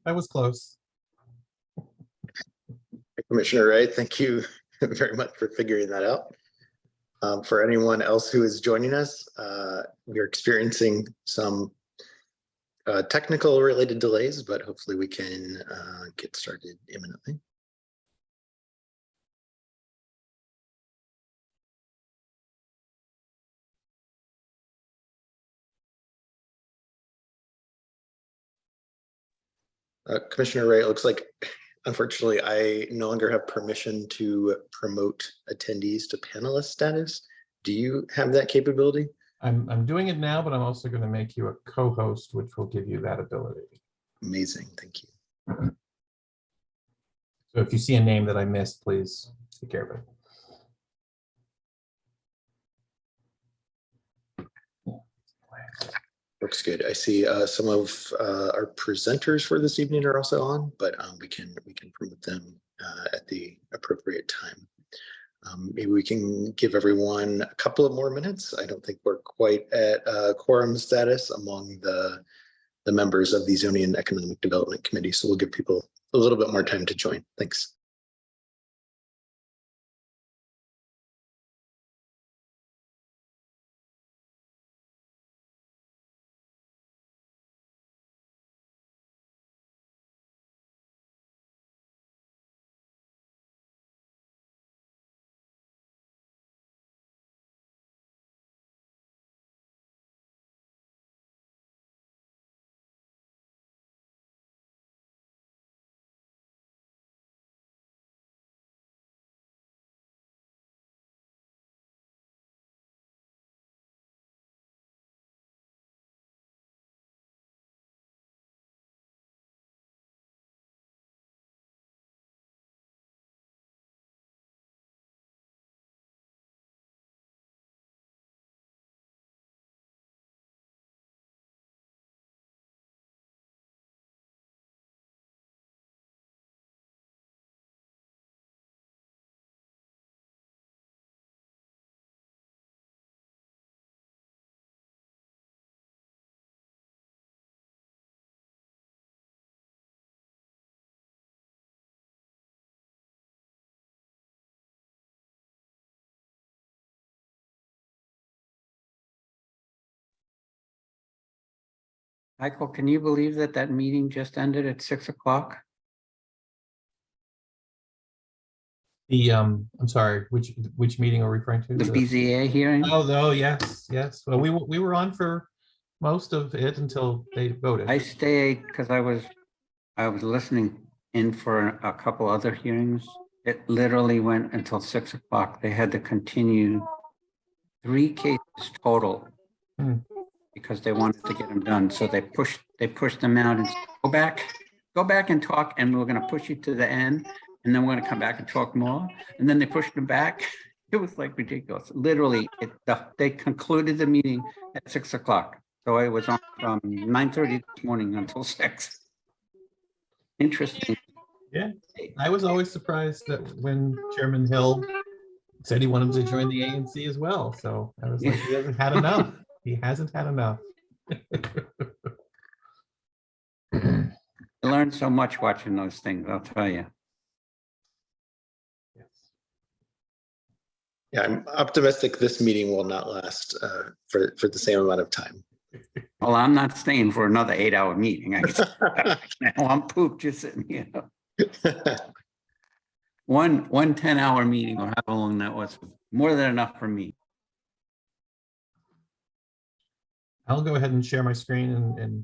That was close. Commissioner Ray, thank you very much for figuring that out. For anyone else who is joining us, we're experiencing some technical related delays, but hopefully we can get started imminently. Commissioner Ray, it looks like, unfortunately, I no longer have permission to promote attendees to panelist status. Do you have that capability? I'm doing it now, but I'm also going to make you a co-host, which will give you that ability. Amazing, thank you. So if you see a name that I missed, please take care of it. Looks good. I see some of our presenters for this evening are also on, but we can promote them at the appropriate time. Maybe we can give everyone a couple of more minutes. I don't think we're quite at quorum status among the members of the Zoning and Economic Development Committee, so we'll give people a little bit more time to join. Thanks. Michael, can you believe that that meeting just ended at 6 o'clock? The I'm sorry, which meeting are we referring to? The BZA hearing? Oh, yes. Well, we were on for most of it until they voted. I stayed because I was listening in for a couple other hearings. It literally went until 6 o'clock. They had to continue 3 cases total because they wanted to get them done. So they pushed them out and said, go back and talk, and we're going to push you to the end, and then we're going to come back and talk more. And then they pushed them back. It was like ridiculous. Literally, they concluded the meeting at 6 o'clock. So I was on from 9:30 this morning until 6. Interesting. Yeah, I was always surprised that when Chairman Hill said he wanted to join the ANC as well. So I was like, he hasn't had enough. He hasn't had enough. I learned so much watching those things, I'll tell you. Yes. Yeah, I'm optimistic this meeting will not last for the same amount of time. Well, I'm not staying for another 8-hour meeting. I'm pooped just sitting here. One 10-hour meeting, or however long that was more than enough for me. I'll go ahead and share my screen, and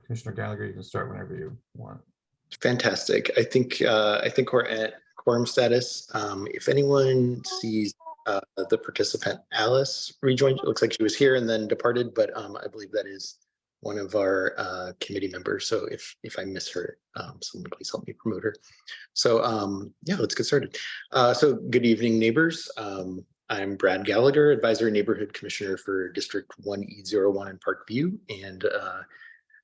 Commissioner Gallagher, you can start whenever you want. Fantastic. I think we're at quorum status. If anyone sees the participant Alice rejoined, it looks like she was here and then departed, but I believe that is one of our committee members. So if I miss her, someone please help me promote her. So yeah, let's get started. So good evening, neighbors. I'm Brad Gallagher, Advisory Neighborhood Commissioner for District 1E01 in Parkview, and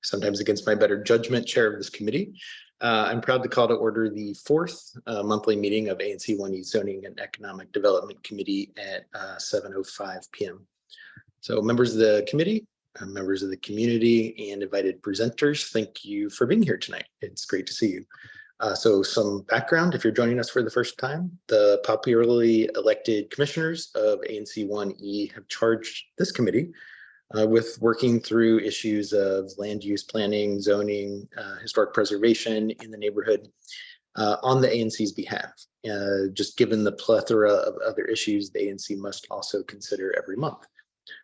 sometimes against my better judgment, chair of this committee. I'm proud to call to order the 4th monthly meeting of ANC 1E Zoning and Economic Development Committee at 7:05 p.m. So members of the committee, members of the community, and invited presenters. Thank you for being here tonight. It's great to see you. So some background, if you're joining us for the first time, the popularly elected commissioners of ANC 1E have charged this committee with working through issues of land use planning, zoning, historic preservation in the neighborhood on the ANC's behalf. Just given the plethora of other issues the ANC must also consider every month.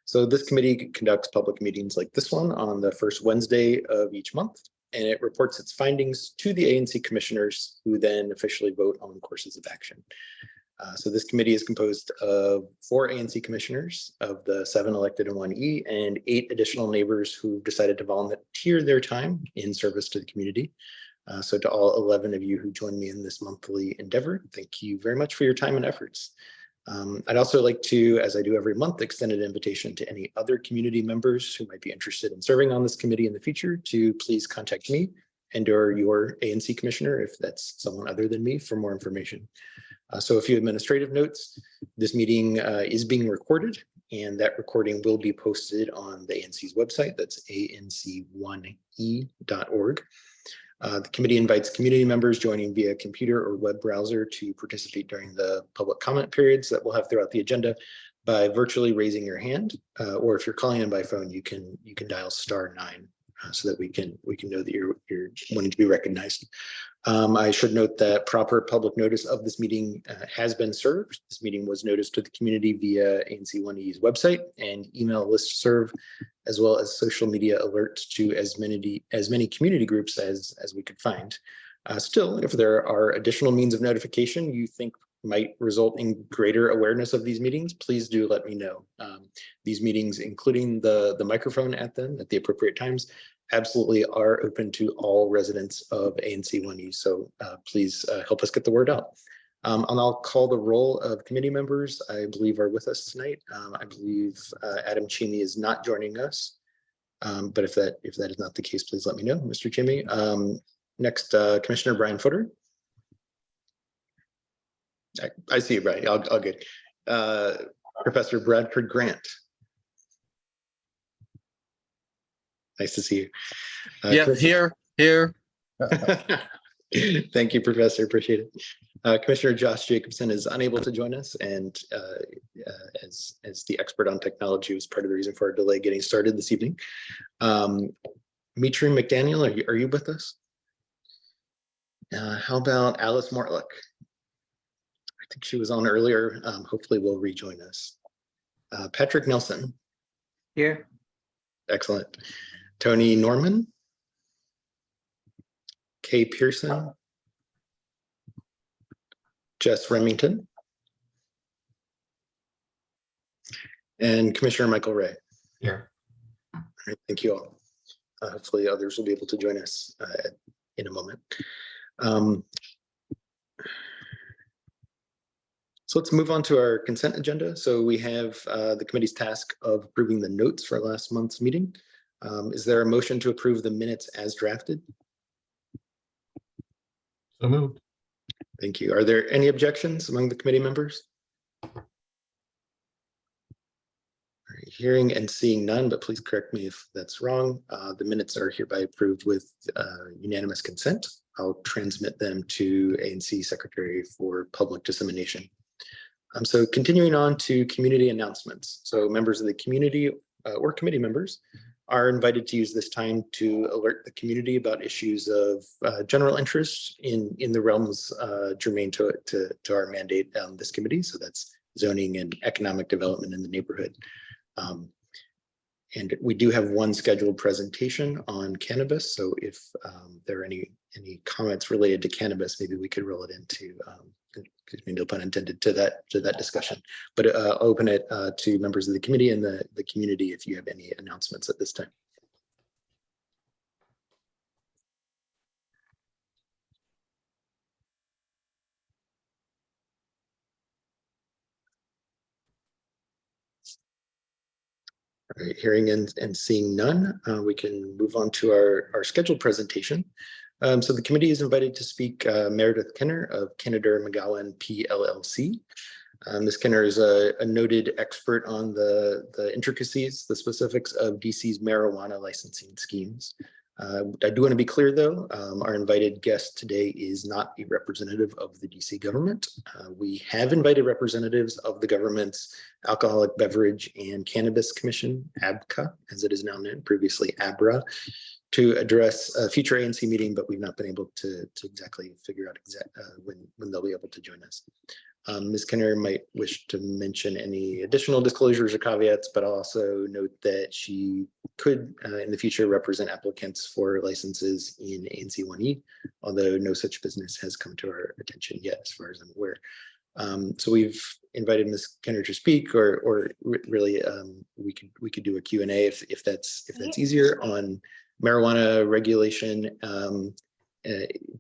So this committee conducts public meetings like this one on the first Wednesday of each month, and it reports its findings to the ANC commissioners, who then officially vote on courses of action. So this committee is composed of 4 ANC commissioners of the 7 elected in 1E and 8 additional neighbors who decided to volunteer their time in service to the community. So to all 11 of you who join me in this monthly endeavor, thank you very much for your time and efforts. I'd also like to, as I do every month, extend an invitation to any other community members who might be interested in serving on this committee in the future to please contact me and or your ANC commissioner, if that's someone other than me, for more information. So a few administrative notes. This meeting is being recorded, and that recording will be posted on the ANC's website. That's anc1e.org. The committee invites community members joining via computer or web browser to participate during the public comment periods that we'll have throughout the agenda by virtually raising your hand, or if you're calling in by phone, you can dial *9 so that we can know that you're wanting to be recognized. I should note that proper public notice of this meeting has been served. This meeting was noticed to the community via ANC1E's website and email listserv, as well as social media alerts to as many community groups as we could find. Still, if there are additional means of notification you think might result in greater awareness of these meetings, please do let me know. These meetings, including the microphone at them at the appropriate times, absolutely are open to all residents of ANC 1E. So please help us get the word out. And I'll call the roll of committee members I believe are with us tonight. I believe Adam Chimi is not joining us, but if that is not the case, please let me know, Mr. Chimi. Next, Commissioner Brian Footer. I see you, Brian. I'll get Professor Bradford Grant. Nice to see you. Yeah, here. Thank you, Professor. Appreciate it. Commissioner Josh Jacobson is unable to join us, and as the expert on technology was part of the reason for our delay getting started this evening. Mitri McDaniel, are you with us? How about Alice Mortlock? I think she was on earlier. Hopefully will rejoin us. Patrick Nelson. Here. Excellent. Tony Norman. Kay Pearson. Jess Remington. And Commissioner Michael Ray. Here. All right, thank you all. Hopefully others will be able to join us in a moment. So let's move on to our consent agenda. So we have the committee's task of approving the notes for last month's meeting. Is there a motion to approve the minutes as drafted? So moved. Thank you. Are there any objections among the committee members? All right, hearing and seeing none, but please correct me if that's wrong. The minutes are hereby approved with unanimous consent. I'll transmit them to ANC Secretary for public dissemination. So continuing on to community announcements. So members of the community or committee members are invited to use this time to alert the community about issues of general interest in the realms germane to our mandate on this committee. So that's zoning and economic development in the neighborhood. And we do have one scheduled presentation on cannabis. So if there are any comments related to cannabis, maybe we could roll it into, excuse me, no pun intended, to that discussion. But I'll open it to members of the committee and the community if you have any announcements at this time. All right, hearing and seeing none, we can move on to our scheduled presentation. So the committee is invited to speak Meredith Kenner of Kennedy McGowan PLLC. Ms. Kinner is a noted expert on the intricacies, the specifics of DC's marijuana licensing schemes. I do want to be clear, though, our invited guest today is not a representative of the DC government. We have invited representatives of the government's Alcoholic Beverage and Cannabis Commission, ABCA, as it is now known, previously ABRA, to address a future ANC meeting, but we've not been able to exactly figure out when they'll be able to join us. Ms. Kinner might wish to mention any additional disclosures or caveats, but I'll also note that she could in the future represent applicants for licenses in ANC 1E, although no such business has come to our attention yet, as far as I'm aware. So we've invited Ms. Kinner to speak, or really we could do a Q&A if that's easier on marijuana regulation.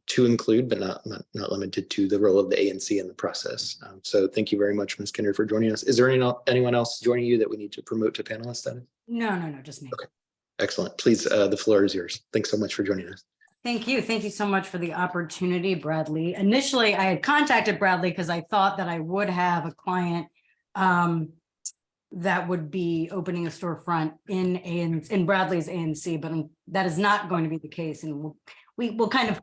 To include, but not limited to, the role of the ANC in the process. So thank you very much, Ms. Kinner, for joining us. Is there anyone else joining you that we need to promote to panelist status? No, just me. Okay, excellent. Please, the floor is yours. Thanks so much for joining us. Thank you. Thank you so much for the opportunity, Bradley. Initially, I had contacted Bradley because I thought that I would have a client that would be opening a storefront in Bradley's ANC, but that is not going to be the case, and we'll kind of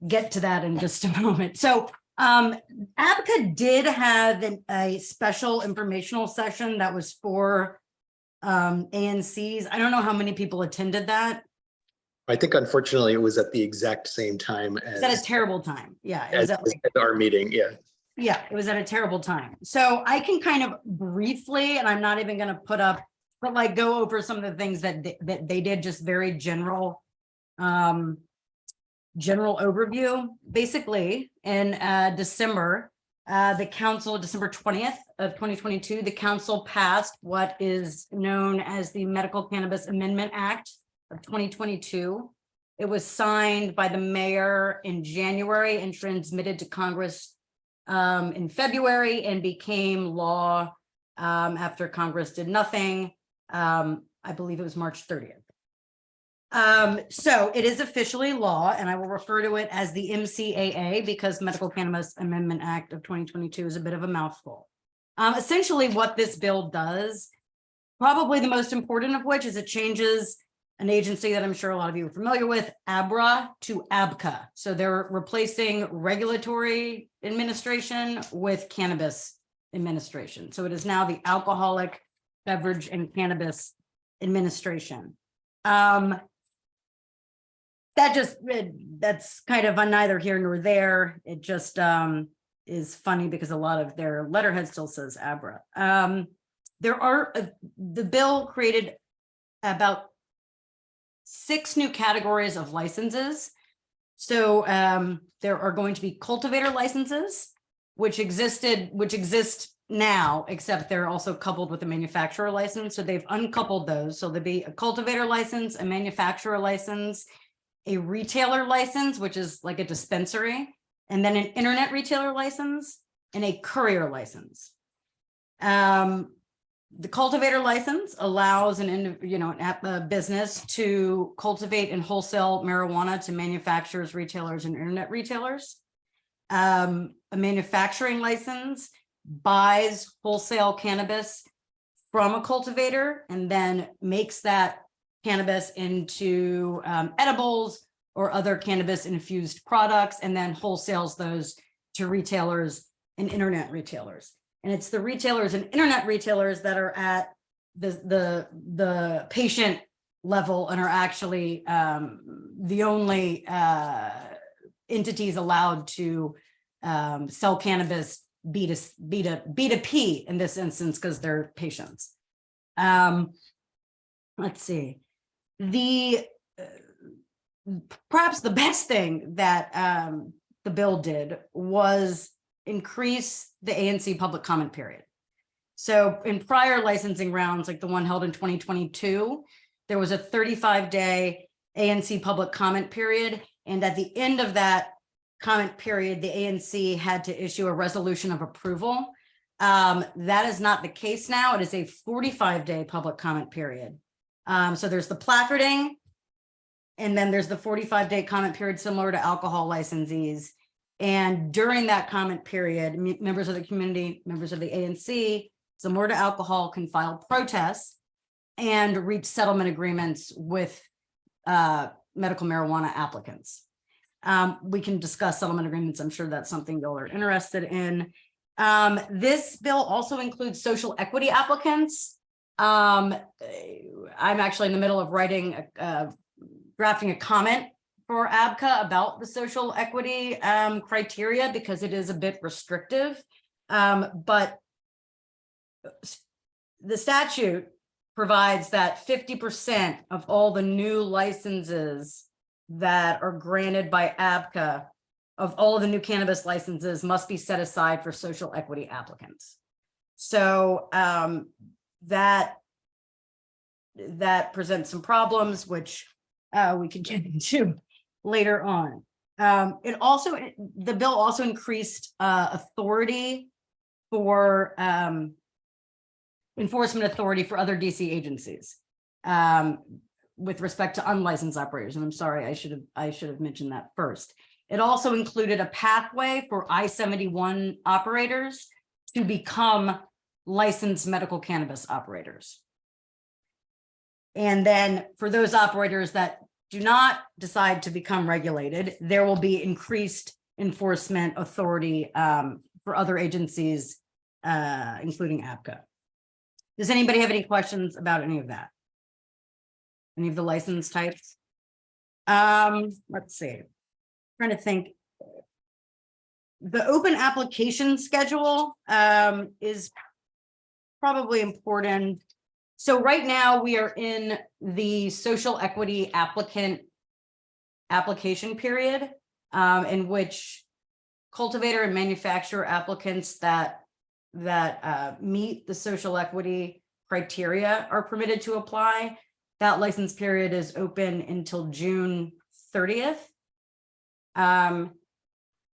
get to that in just a moment. So ABCA did have a special informational session that was for ANCs. I don't know how many people attended that. I think, unfortunately, it was at the exact same time as It's at a terrible time. Yeah, it was at our meeting. Yeah, it was at a terrible time. So I can kind of briefly, and I'm not even going to put up, but like go over some of the things that they did, just very general overview. Basically, in December, December 20th of 2022, the council passed what is known as the Medical Cannabis Amendment Act of 2022. It was signed by the mayor in January and transmitted to Congress in February, and became law after Congress did nothing. I believe it was March 30th. So it is officially law, and I will refer to it as the MCAA because Medical Cannabis Amendment Act of 2022 is a bit of a mouthful. Essentially what this bill does, probably the most important of which, is it changes an agency that I'm sure a lot of you are familiar with, ABRA, to ABCA. So they're replacing regulatory administration with cannabis administration. So it is now the Alcoholic Beverage and Cannabis Administration. That's kind of neither here nor there. It just is funny because a lot of their letterhead still says ABRA. The bill created about 6 new categories of licenses. So there are going to be cultivator licenses, which exist now, except they're also coupled with a manufacturer license. So they've uncoupled those. So there'll be a cultivator license, a manufacturer license, a retailer license, which is like a dispensary, and then an internet retailer license and a courier license. The cultivator license allows a business to cultivate and wholesale marijuana to manufacturers, retailers, and internet retailers. A manufacturing license buys wholesale cannabis from a cultivator and then makes that cannabis into edibles or other cannabis infused products, and then wholesales those to retailers and internet retailers. And it's the retailers and internet retailers that are at the patient level and are actually the only entities allowed to sell cannabis B2P in this instance, because they're patients. Let's see. Perhaps the best thing that the bill did was increase the ANC public comment period. So in prior licensing rounds, like the one held in 2022, there was a 35-day ANC public comment period. And at the end of that comment period, the ANC had to issue a resolution of approval. That is not the case now. It is a 45-day public comment period. So there's the placarding, and then there's the 45-day comment period similar to alcohol licensees. And during that comment period, members of the community, members of the ANC, similar to alcohol, can file protests and reach settlement agreements with medical marijuana applicants. We can discuss settlement agreements. I'm sure that's something y'all are interested in. This bill also includes social equity applicants. I'm actually in the middle of writing, drafting a comment for ABCA about the social equity criteria because it is a bit restrictive. But the statute provides that 50% of all the new licenses that are granted by ABCA of all of the new cannabis licenses must be set aside for social equity applicants. So that presents some problems, which we can get into later on. The bill also increased authority for enforcement authority for other DC agencies with respect to unlicensed operators. And I'm sorry, I should have mentioned that first. It also included a pathway for I-71 operators to become licensed medical cannabis operators. And then for those operators that do not decide to become regulated, there will be increased enforcement authority for other agencies, including ABCA. Does anybody have any questions about any of that? Any of the license types? Let's see. Trying to think. The open application schedule is probably important. So right now we are in the social equity application period in which cultivator and manufacturer applicants that meet the social equity criteria are permitted to apply. That license period is open until June 30th.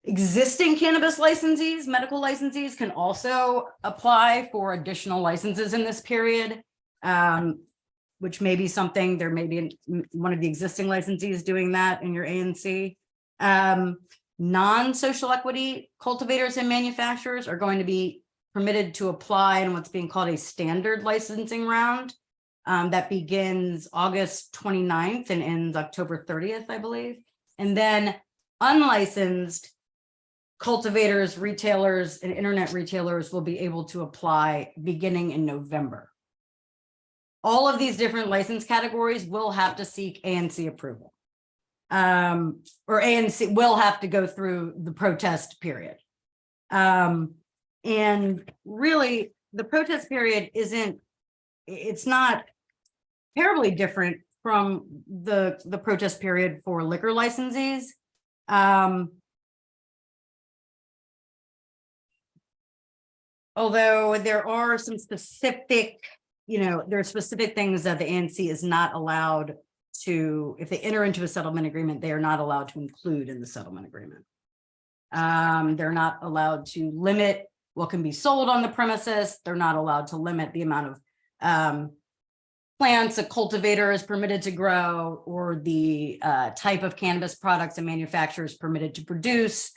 Existing cannabis licensees, medical licensees can also apply for additional licenses in this period, which may be something, there may be one of the existing licensees doing that in your ANC. Non-social equity cultivators and manufacturers are going to be permitted to apply in what's being called a standard licensing round that begins August 29th and ends October 30th, I believe. And then unlicensed cultivators, retailers, and internet retailers will be able to apply beginning in November. All of these different license categories will have to seek ANC approval. Or ANC will have to go through the protest period. And really, the protest period it's not terribly different from the protest period for liquor licensees. Although there are some specific, there are specific things that the ANC is not allowed to, if they enter into a settlement agreement, they are not allowed to include in the settlement agreement. They're not allowed to limit what can be sold on the premises. They're not allowed to limit the amount of plants a cultivator is permitted to grow, or the type of cannabis products a manufacturer is permitted to produce.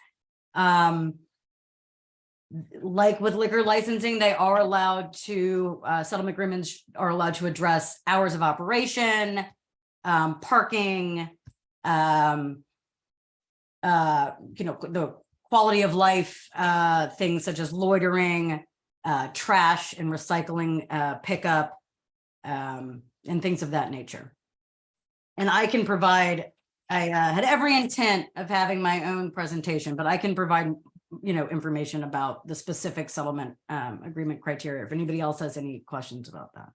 Like with liquor licensing, they are allowed to, settlement agreements are allowed to address hours of operation, parking, the quality of life, things such as loitering, trash and recycling pickup, and things of that nature. And I can provide, I had every intent of having my own presentation, but I can provide information about the specific settlement agreement criteria if anybody else has any questions about that.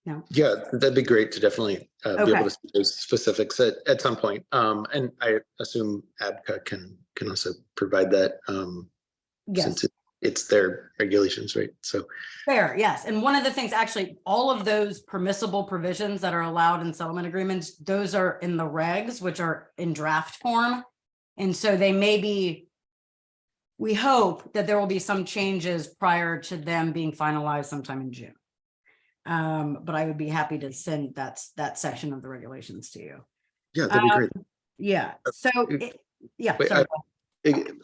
No. Yeah, that'd be great to definitely be able to see those specifics at some point. And I assume ABCA can also provide that Yes. since it's their regulations, right? So Fair, yes. And one of the things, actually, all of those permissible provisions that are allowed in settlement agreements, those are in the regs, which are in draft form. And so they may be, we hope that there will be some changes prior to them being finalized sometime in June. But I would be happy to send that section of the regulations to you. yeah, that'd be great. Yeah, so Yeah, Wait, sorry.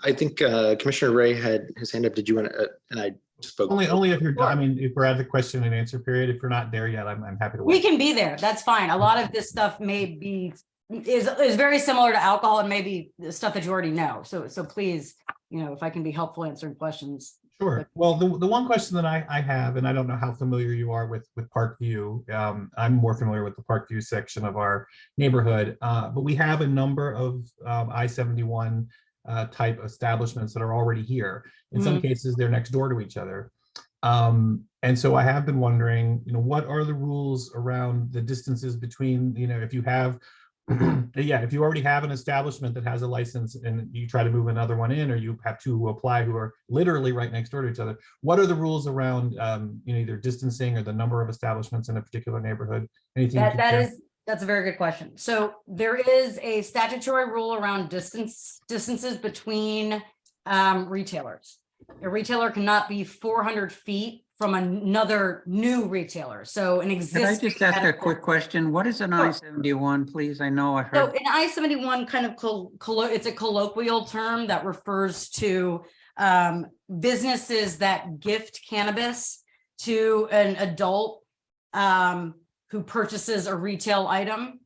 I think Commissioner Ray had his hand up. Did you want to, and I spoke. Only if you're, Sure. I mean, if we're at the question and answer period, if you're not there yet, I'm happy to We wait. can be there. That's fine. A lot of this stuff is very similar to alcohol and maybe the stuff that you already know. So please, if I can be helpful answering questions. Sure. Well, the one question that I have, and I don't know how familiar you are with Parkview. I'm more familiar with the Parkview section of our neighborhood, but we have a number of I-71 type establishments that are already here. In some cases, they're next door to each other. And so I have been wondering, what are the rules around the distances between, if you have, if you already have an establishment that has a license and you try to move another one in, or you have two who apply who are literally right next door to each other, what are the rules around, either distancing or the number of establishments in a particular neighborhood? Anything? That's a very good question. So there is a statutory rule around distances between retailers. A retailer cannot be 400 feet from another new retailer. So an existing. Can I just ask a quick question? What is an Sure. I-71, please? I know I So heard. an I-71 kind of it's a colloquial term that refers to businesses that gift cannabis to an adult who purchases a retail item.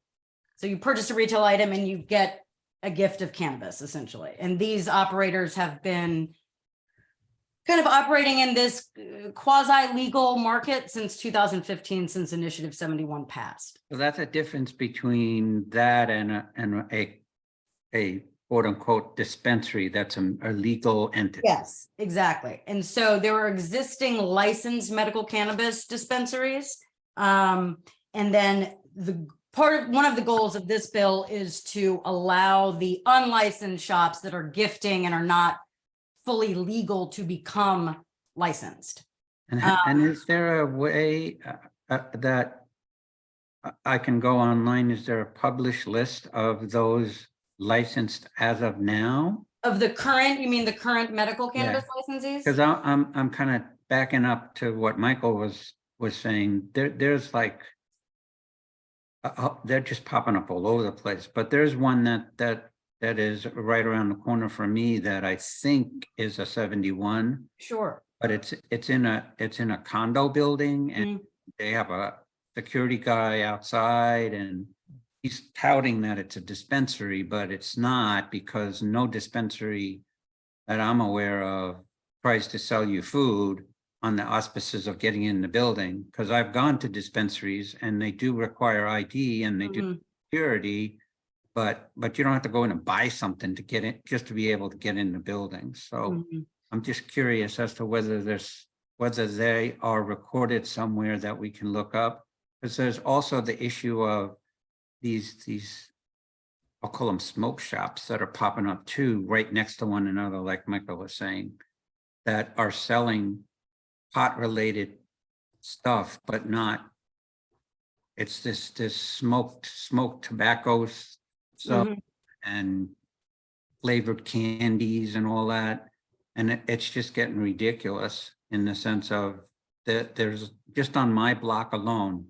So you purchase a retail item and you get a gift of cannabis, essentially. And these operators have been kind of operating in this quasi-legal market since 2015, since Initiative 71 passed. So that's a difference between that and a quote unquote dispensary that's a legal entity. Yes, exactly. And so there are existing licensed medical cannabis dispensaries. And then one of the goals of this bill is to allow the unlicensed shops that are gifting and are not fully legal to become licensed. And is there a way that I can go online? Is there a published list of those licensed as of now? Of the current, you mean the current medical cannabis licensees? Because I'm kind of backing up to what Michael was saying. There's like they're just popping up all over the place. But there's one that is right around the corner for me that I think is a 71. Sure. But it's in a condo building, and they have a security guy outside, and he's touting that it's a dispensary, but it's not, because no dispensary that I'm aware of tries to sell you food on the auspices of getting in the building. Because I've gone to dispensaries and they do require ID and they do security, but you don't have to go in and buy something to get in, just to be able to get in the building. So I'm just curious as to whether they are recorded somewhere that we can look up. Because there's also the issue of these, I'll call them smoke shops, that are popping up too, right next to one another, like Michael was saying, that are selling pot-related stuff, but not. It's this smoked tobacco stuff and flavored candies and all that. And it's just getting ridiculous in the sense of that there's just on my block alone,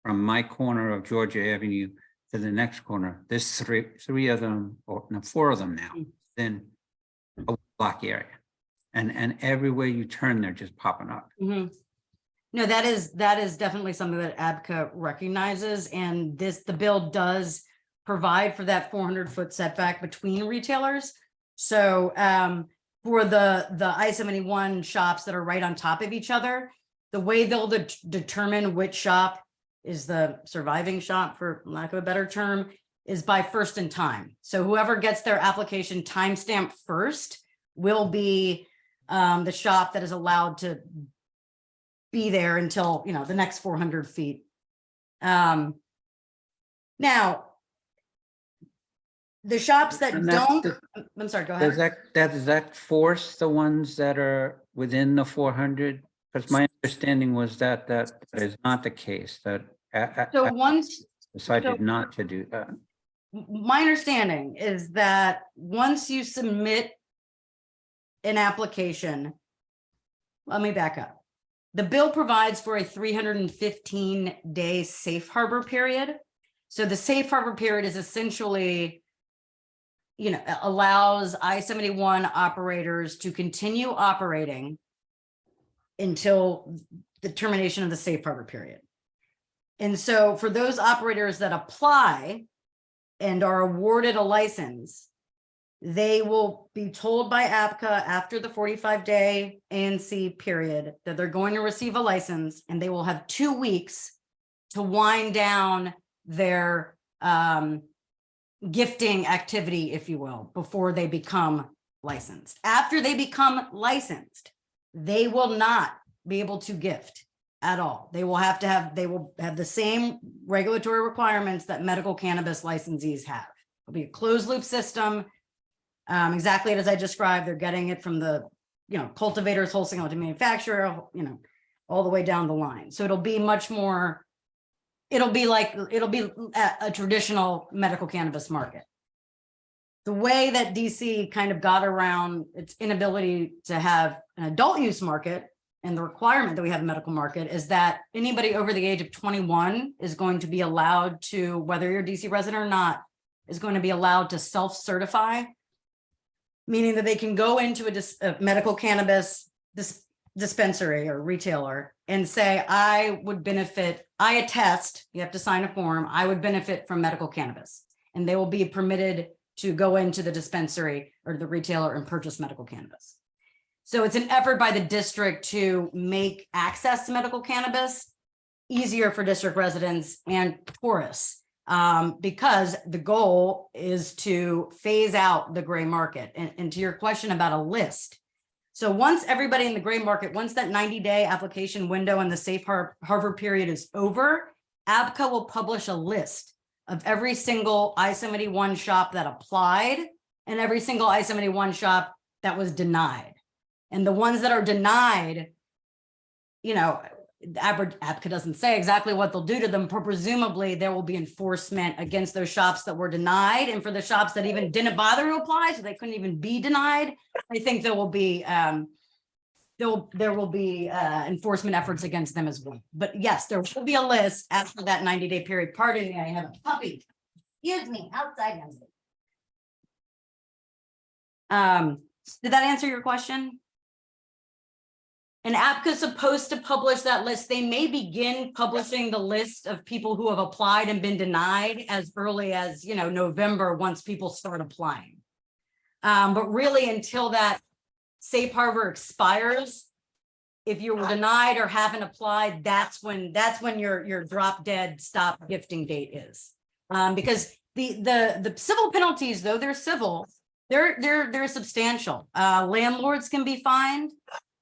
from my corner of Georgia Avenue to the next corner, there's three of them, or no, four of them now, in a block area. And everywhere you turn, they're just popping up. No, that is definitely something that ABCA recognizes, and the bill does provide for that 400-foot setback between retailers. So for the I-71 shops that are right on top of each other, the way they'll determine which shop is the surviving shop, for lack of a better term, is by first in time. So whoever gets their application timestamped first will be the shop that is allowed to be there until, the next 400 feet. Now, the shops that I'm sorry, go ahead. Does that force the ones that are within the 400? Because my understanding was that is not the case, that So once decided not to do that. My understanding is that once you submit an application, let me back up. The bill provides for a 315-day safe harbor period. So the safe harbor period is essentially allows I-71 operators to continue operating until the termination of the safe harbor period. And so for those operators that apply and are awarded a license, they will be told by APCA after the 45-day ANC period that they're going to receive a license, and they will have 2 weeks to wind down their gifting activity, if you will, before they become licensed. After they become licensed, they will not be able to gift at all. They will have the same regulatory requirements that medical cannabis licensees have. It'll be a closed loop system, exactly as I described. They're getting it from the, cultivators, wholesaler to manufacturer, all the way down the line. So it'll be much more, it'll be a traditional medical cannabis market. The way that DC kind of got around its inability to have an adult use market and the requirement that we have a medical market is that anybody over the age of 21 is going to be allowed to, whether you're a DC resident or not, is going to be allowed to self-certify, meaning that they can go into a medical cannabis dispensary or retailer and say, I attest, you have to sign a form, I would benefit from medical cannabis. And they will be permitted to go into the dispensary or the retailer and purchase medical cannabis. So it's an effort by the district to make access to medical cannabis easier for district residents and tourists, because the goal is to phase out the gray market. And to your question about a list, so once everybody in the gray market, once that 90-day application window and the safe harbor period is over, ABCA will publish a list of every single I-71 shop that applied and every single I-71 shop that was denied. And the ones that are denied, ABCA doesn't say exactly what they'll do to them, but presumably there will be enforcement against those shops that were denied. And for the shops that even didn't bother to apply, so they couldn't even be denied, I think there will be enforcement efforts against them as well. But yes, there will be a list after that 90-day period. Pardon me, I have a puppy. Excuse me, outside. Did that answer your question? And APCA is supposed to publish that list. They may begin publishing the list of people who have applied and been denied as early as, November, once people start applying. But really, until that safe harbor expires, if you were denied or haven't applied, that's when your drop dead stop gifting date is. Because the civil penalties, though they're civil, they're substantial. Landlords can be fined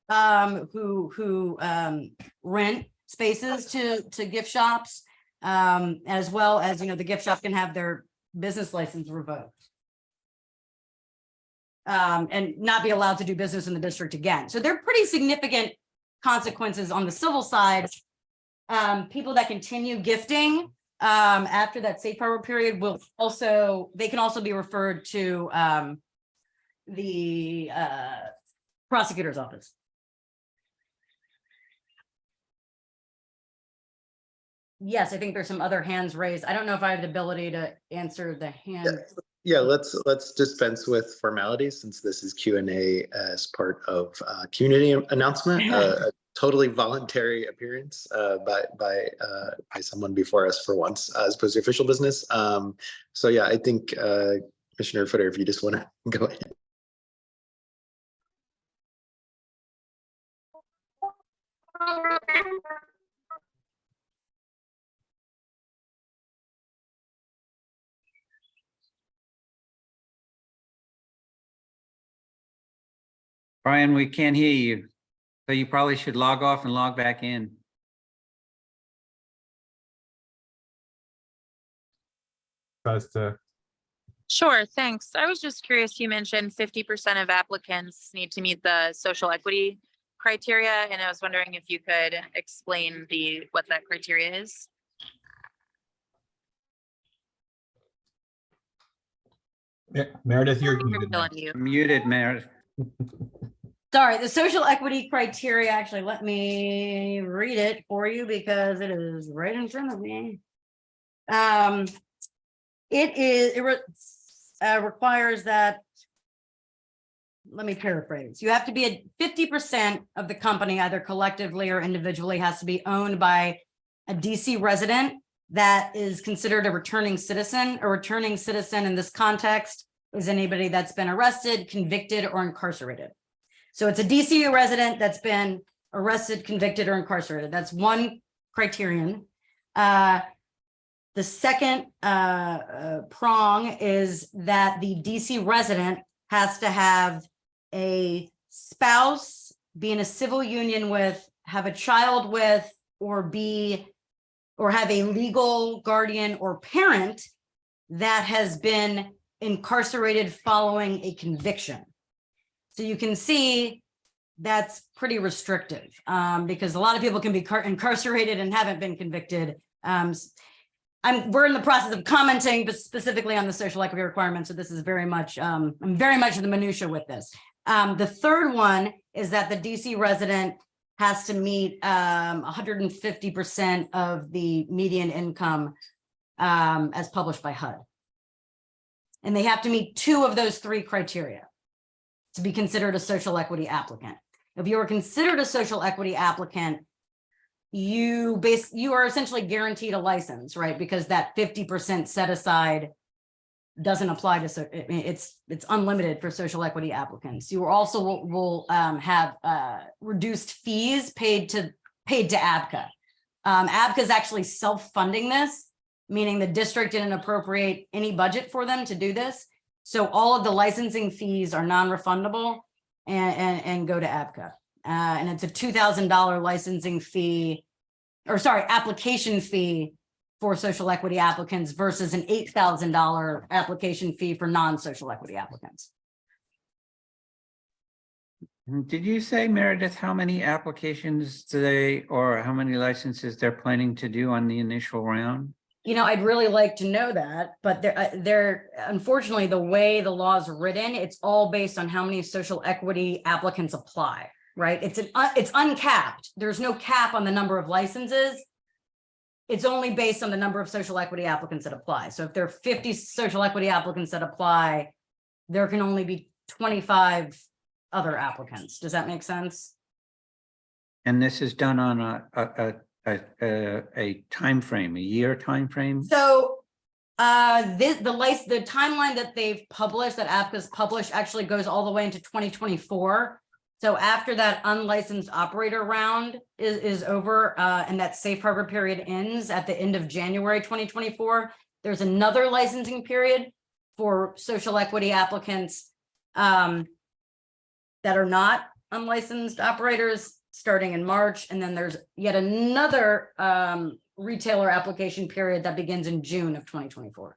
who rent spaces to gift shops, as well as the gift shop can have their business license revoked and not be allowed to do business in the district again. So they're pretty significant consequences on the civil side. People that continue gifting after that safe harbor period they can also be referred to the prosecutor's office. Yes, I think there's some other hands raised. I don't know if I have the ability to answer the hand. Yeah, let's dispense with formalities since this is Q&A as part of community announcement. A totally voluntary appearance by someone before us for once, as opposed to official business. So yeah, I think Commissioner Footer, if you just want to go ahead. Brian, we can't hear you, so you probably should log off and log back in. Sure, thanks. I was just curious, you mentioned 50% of applicants need to meet the social equity criteria, and I was wondering if you could explain what that criteria is. Yeah, Meredith, you're Muted, Meredith. Sorry, the social equity criteria, actually, let me read it for you because it is right in front of me. It is requires that, let me paraphrase, you have to be at 50% of the company, either collectively or individually, has to be owned by a DC resident that is considered a returning citizen. A returning citizen in this context is anybody that's been arrested, convicted, or incarcerated. So it's a DC resident that's been arrested, convicted, or incarcerated. That's one criterion. The second prong is that the DC resident has to have a spouse, be in a civil union with, have a child with, or have a legal guardian or parent that has been incarcerated following a conviction. So you can see that's pretty restrictive, because a lot of people can be incarcerated and haven't been convicted. We're in the process of commenting, but specifically on the social equity requirements. So this is very much, I'm very much in the minutia with this. The third one is that the DC resident has to meet 150% of the median income as published by HUD. And they have to meet 2 of those 3 criteria to be considered a social equity applicant. If you are considered a social equity applicant, you are essentially guaranteed a license, right? Because that 50% set aside doesn't apply to, it's unlimited for social equity applicants. You also will have reduced fees paid to ABCA. ABCA is actually self-funding this, meaning the district didn't appropriate any budget for them to do this. So all of the licensing fees are non-refundable and go to ABCA. And it's a $2,000 licensing fee, or sorry, application fee for social equity applicants versus an $8,000 application fee for non-social equity applicants. Did you say, Meredith, how many applications or how many licenses they're planning to do on the initial round? You know, I'd really like to know that, but they're unfortunately, the way the law is written, it's all based on how many social equity applicants apply, right? It's uncapped. There's no cap on the number of licenses. It's only based on the number of social equity applicants that apply. So if there are 50 social equity applicants that apply, there can only be 25 other applicants. Does that make sense? And this is done on a time frame, a year time frame? So the timeline that they've published, that ABCA's published, actually goes all the way into 2024. So after that unlicensed operator round is over and that safe harbor period ends at the end of January 2024, there's another licensing period for social equity applicants that are not unlicensed operators starting in March. And then there's yet another retailer application period that begins in June of 2024.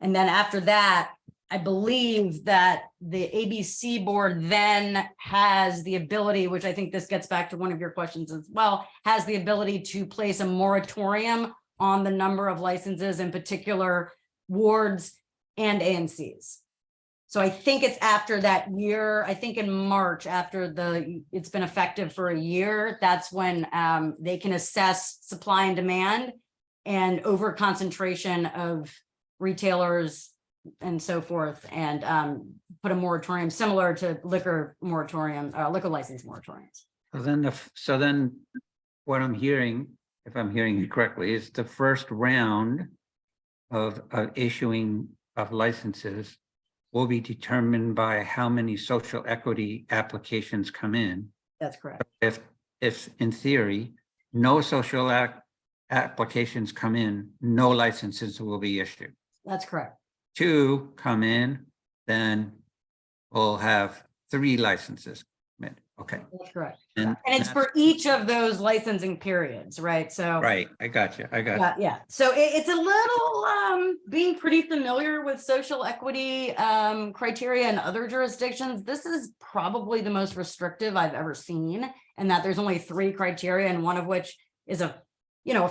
And then after that, I believe that the ABC board then has the ability, which I think this gets back to one of your questions as well, has the ability to place a moratorium on the number of licenses, in particular wards and ANCs. So I think it's after that year, I think in March, after it's been effective for a year, that's when they can assess supply and demand and over concentration of retailers and so forth, and put a moratorium similar to liquor license moratoriums. So then what I'm hearing, if I'm hearing you correctly, is the first round of issuing of licenses will be determined by how many social equity applications come in. That's correct. If in theory, no social applications come in, no licenses will be issued. That's correct. 2 come in, then we'll have 3 licenses. Okay. That's correct. And it's for each of those licensing periods, right? So right, I got you. yeah. So it's a little being pretty familiar with social equity criteria in other jurisdictions. This is probably the most restrictive I've ever seen, and that there's only 3 criteria, and one of which is a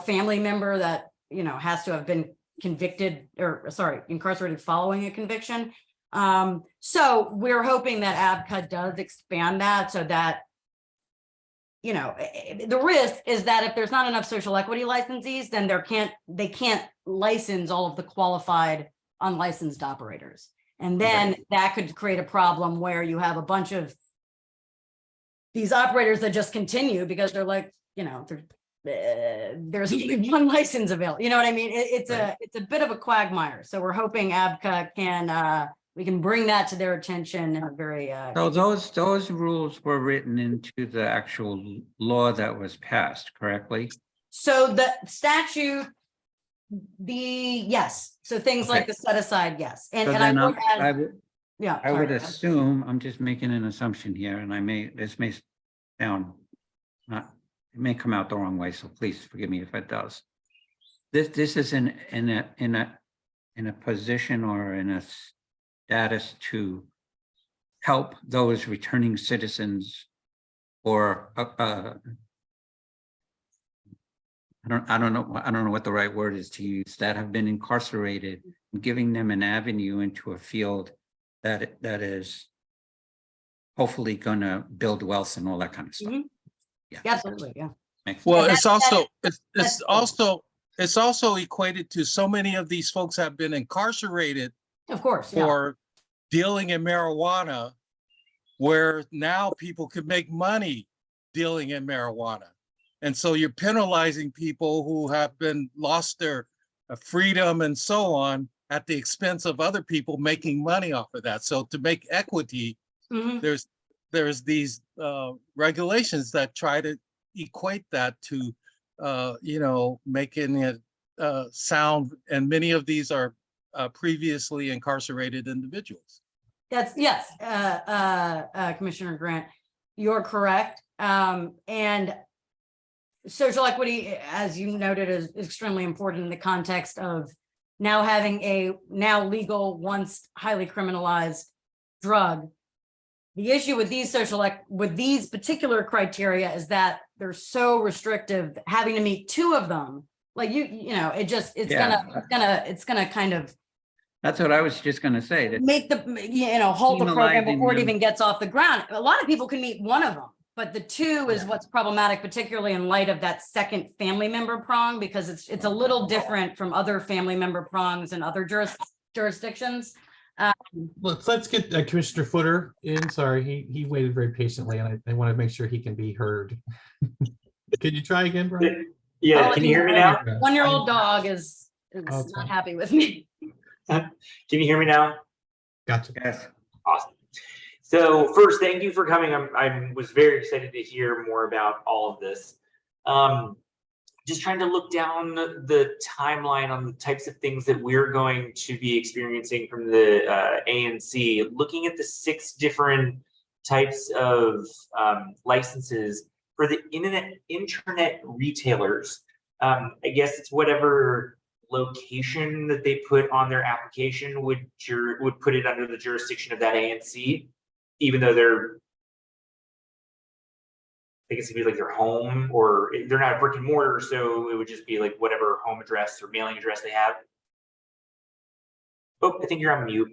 family member that has to have been incarcerated following a conviction. So we're hoping that ABCA does expand that so that, the risk is that if there's not enough social equity licensees, then they can't license all of the qualified unlicensed operators. And then that could create a problem where you have a bunch of these operators that just continue because they're like, you know, there's only one license available. You know what I mean? It's a bit of a quagmire. So we're hoping ABCA can, we can bring that to their attention in a very. So those rules were written into the actual law that was passed, correctly? So the statute, yes. So things like Okay. the set aside, yes. And So I then would add, yeah. I would sorry. assume, I'm just making an assumption here, and this may sound not, it may come out the wrong way, so please forgive me if it does. This is in a position or in a status to help those returning citizens or I don't know what the right word is to use, that have been incarcerated, giving them an avenue into a field that is hopefully going to build wealth and all that kind of stuff. Mhm. Yeah, Absolutely, yeah. Well, that- it's also, that's it's also equated to so many of these folks have been incarcerated Of course, yeah. for dealing in marijuana, where now people can make money dealing in marijuana. And so you're penalizing people who have been lost their freedom and so on at the expense of other people making money off of that. So to make equity, Mhm. there's these regulations that try to equate that to you know, making it sound, and many of these are previously incarcerated individuals. That's, yes, Commissioner Grant, you're correct. And social equity, as you noted, is extremely important in the context of now having a now legal, once highly criminalized drug. The issue with these with these particular criteria is that they're so restrictive, having to meet two of them. Like you know, it's gonna kind of that's what I was just going to say. That make the, you know, halt the program Penalizing before it them. even gets off the ground. A lot of people can meet one of them, but the two is what's problematic, particularly in light of that second family member prong, because it's a little different from other family member prongs and other jurisdictions. Let's get Commissioner Footer in. Sorry, he waited very patiently, and I want to make sure he can be heard. Could you try again, Brian? Yeah, can you hear me now? 1-year-old dog is Okay. not happy with me. Can you hear me now? Gotcha. yes, Awesome. So first, thank you for coming. I was very excited to hear more about all of this. Just trying to look down the timeline on the types of things that we're going to be experiencing from the ANC, looking at the 6 different types of licenses for the internet retailers. I guess it's whatever location that they put on their application would put it under the jurisdiction of that ANC, even though I guess it'd be like their home, or they're not a brick and mortar, so it would just be like whatever home address or mailing address they have. Oh, I think you're on mute.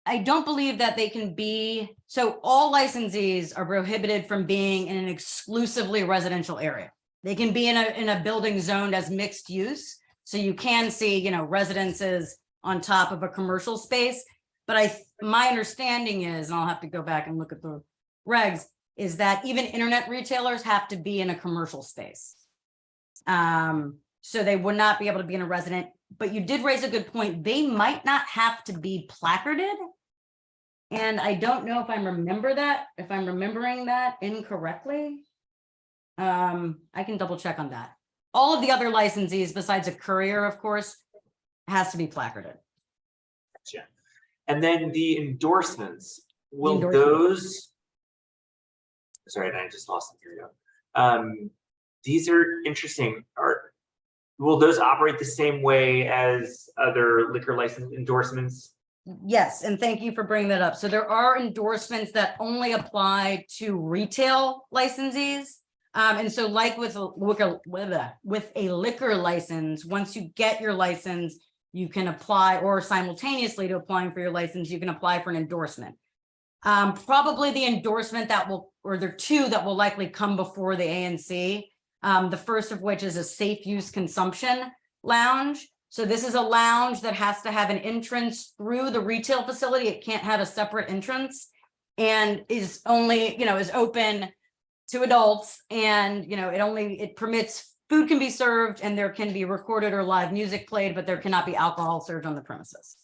I don't believe that they can be, so all licensees are prohibited from being in an exclusively residential area. They can be in a building zoned as mixed use. So you can see, you know, residences on top of a commercial space. But my understanding is, and I'll have to go back and look at the regs, is that even internet retailers have to be in a commercial space. So they would not be able to be in a resident, but you did raise a good point. They might not have to be placarded. And I don't know if I'm remembering that incorrectly. I can double check on that. All of the other licensees besides a courier, of course, has to be placarded. Gotcha. And then the endorsements, those, sorry, I just lost them. Here we go. These are interesting. Will those operate the same way as other liquor license endorsements? Yes, and thank you for bringing that up. So there are endorsements that only apply to retail licensees. And so like with a liquor license, once you get your license, you can apply, or simultaneously to applying for your license, you can apply for an endorsement. Probably the endorsement that will, or there are 2 that will likely come before the ANC. The first of which is a safe use consumption lounge. So this is a lounge that has to have an entrance through the retail facility. It can't have a separate entrance and is only, is open to adults, and, it permits food can be served and there can be recorded or live music played, but there cannot be alcohol served on the premises.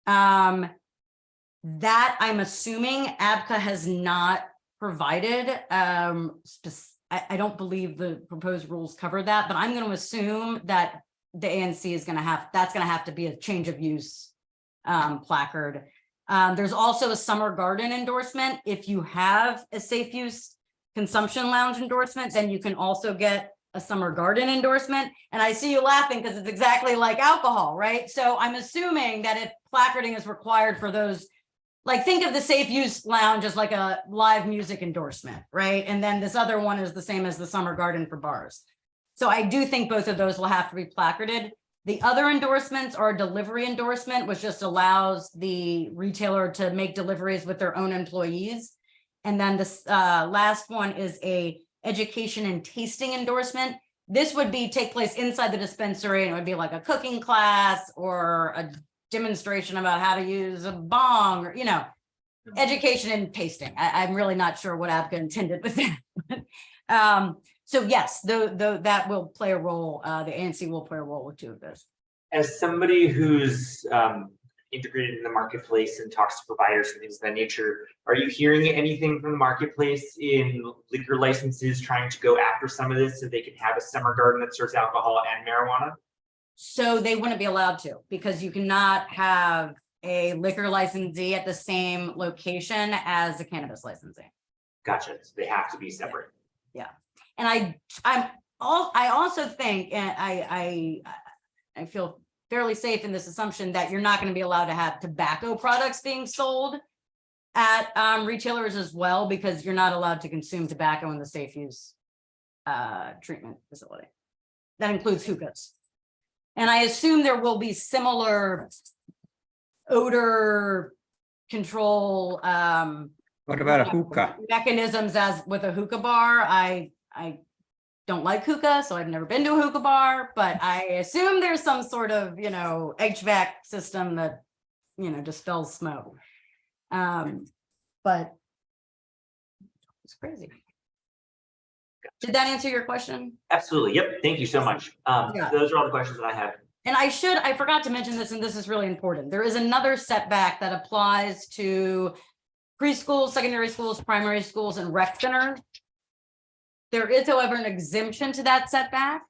That I'm assuming ABCA has not provided. I don't believe the proposed rules cover that, but I'm going to assume that the ANC is that's going to have to be a change of use placard. There's also a summer garden endorsement. If you have a safe use consumption lounge endorsement, then you can also get a summer garden endorsement. And I see you laughing because it's exactly like alcohol, right? So I'm assuming that if placarding is required for those, like think of the safe use lounge as like a live music endorsement, right? And then this other one is the same as the summer garden for bars. So I do think both of those will have to be placarded. The other endorsements are a delivery endorsement, which just allows the retailer to make deliveries with their own employees. And then this last one is a education and tasting endorsement. This would take place inside the dispensary, and it would be like a cooking class or a demonstration about how to use a bong, or, education and tasting. I'm really not sure what ABCA intended with that. So yes, that will play a role. The ANC will play a role with two of those. As somebody who's integrated in the marketplace and talks to providers and things of that nature, are you hearing anything from the marketplace in liquor licenses trying to go after some of this so they can have a summer garden that serves alcohol and marijuana? So they wouldn't be allowed to, because you cannot have a liquor licensee at the same location as a cannabis licensee. Gotcha. So they have to be separate. Yeah. And I also think, and I feel fairly safe in this assumption that you're not going to be allowed to have tobacco products being sold at retailers as well, because you're not allowed to consume tobacco in the safe use treatment facility. That includes hookahs. And I assume there will be similar odor control What about a hookah? mechanisms as with a hookah bar. I don't like hookah, so I've never been to a hookah bar, but I assume there's some sort of, HVAC system that, dispels smoke. But it's crazy. Did that answer your question? Absolutely. Yep. Thank you so much. Yeah. Those are all the questions that I have. And I forgot to mention this, and this is really important. There is another setback that applies to preschools, secondary schools, primary schools, and rec centers. There is, however, an exemption to that setback.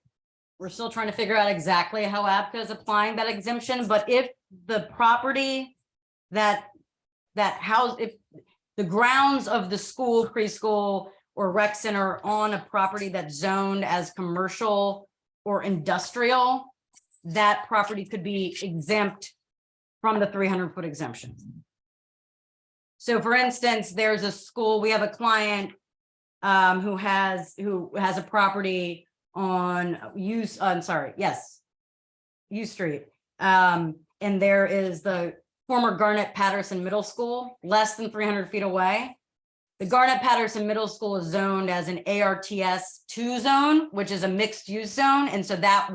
We're still trying to figure out exactly how ABCA is applying that exemption, but if the property if the grounds of the school, preschool, or rec center on a property that's zoned as commercial or industrial, that property could be exempt from the 300-foot exemption. So for instance, there's a school, we have a client who has a property on U Street. And there is the former Garnett Patterson Middle School, less than 300 feet away. The Garnett Patterson Middle School is zoned as an ARTS 2 zone, which is a mixed use zone. And so that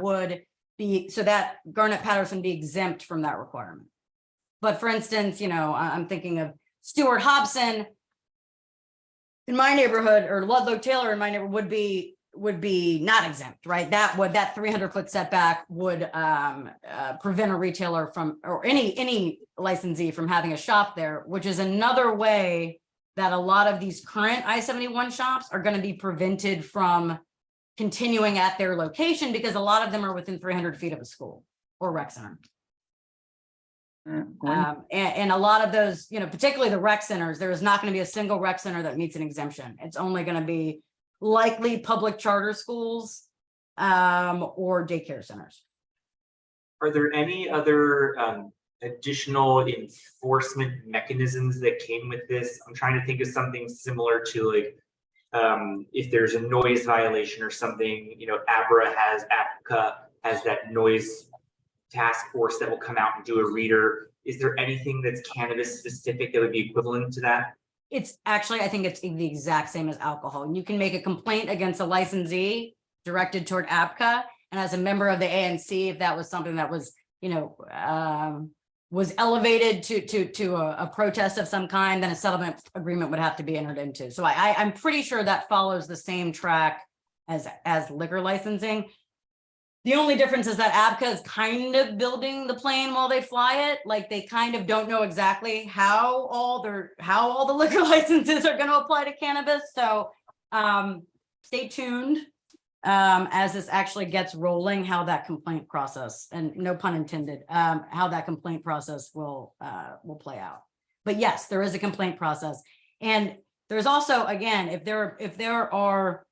Garnett Patterson be exempt from that requirement. But for instance, I'm thinking of Stuart Hobson in my neighborhood, or Ludlow Taylor in my neighborhood would be not exempt, right? That 300-foot setback would prevent a retailer from, or any licensee from having a shop there, which is another way that a lot of these current I-71 shops are going to be prevented from continuing at their location, because a lot of them are within 300 feet of a school or rec center. And a lot of those, particularly the rec centers, there is not going to be a single rec center that meets an exemption. It's only going to be likely public charter schools or daycare centers. Are there any other additional enforcement mechanisms that came with this? I'm trying to think of something similar to like if there's a noise violation or something, ABCA has that noise task force that will come out and do a reader. Is there anything that's cannabis specific that would be equivalent to that? It's actually, I think it's the exact same as alcohol. You can make a complaint against a licensee directed toward ABCA, And as a member of the ANC, if that was something that was, you know, was elevated to a protest of some kind, then a settlement agreement would have to be entered into. So I'm pretty sure that follows the same track as liquor licensing. The only difference is that ABCA is kind of building the plane while they fly it. Like they kind of don't know exactly how all the liquor licenses are going to apply to cannabis. So stay tuned as this actually gets rolling, how that complaint process, and no pun intended, how that complaint process will play out. But yes, there is a complaint process. And there's also, again, if there are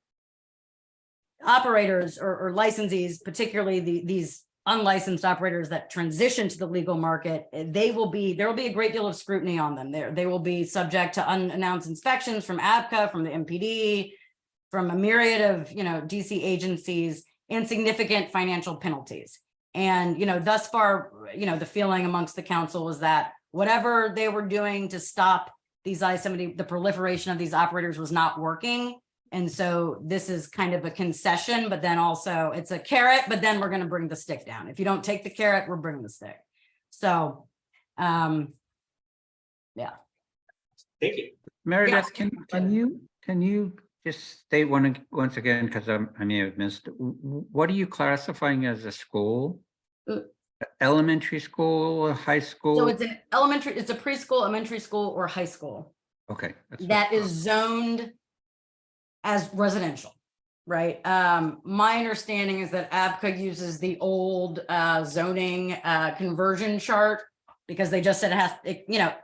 operators or licensees, particularly these unlicensed operators that transition to the legal market, there will be a great deal of scrutiny on them. They will be subject to unannounced inspections from ABCA, from the MPD, from a myriad of, you know, DC agencies, and significant financial penalties. And, you know, thus far, you know, the feeling amongst the council was that whatever they were doing to stop these the proliferation of these operators was not working. And so this is kind of a concession, but then also it's a carrot, but then we're going to bring the stick down. If you don't take the carrot, we're bringing the stick. So, yeah. Thank you. Meredith, can you just state once again, because I may have missed, what are you classifying as a school? Elementary school, high school? So it's an elementary, it's a preschool, elementary school, or high school. Okay. That is zoned as residential, right? My understanding is that ABCA uses the old zoning conversion chart, because they just said it has, you know,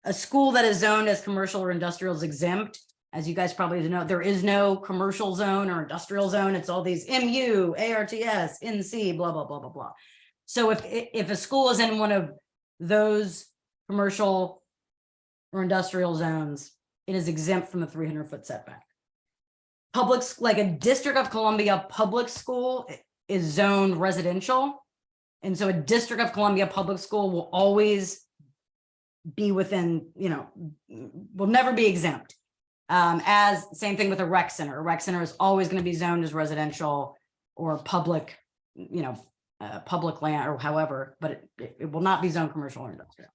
a school that is zoned as commercial or industrial is exempt. As you guys probably know, there is no commercial zone or industrial zone. It's all these MU, ARTS, NC, blah, blah, blah, blah, blah. So if a school is in one of those commercial or industrial zones, it is exempt from the 300-foot setback. Like a District of Columbia public school is zoned residential. And so a District of Columbia public school will always be within, you know, will never be exempt. As same thing with a rec center. A rec center is always going to be zoned as residential or public, you know, public land or however, but it will not be zoned commercial or industrial.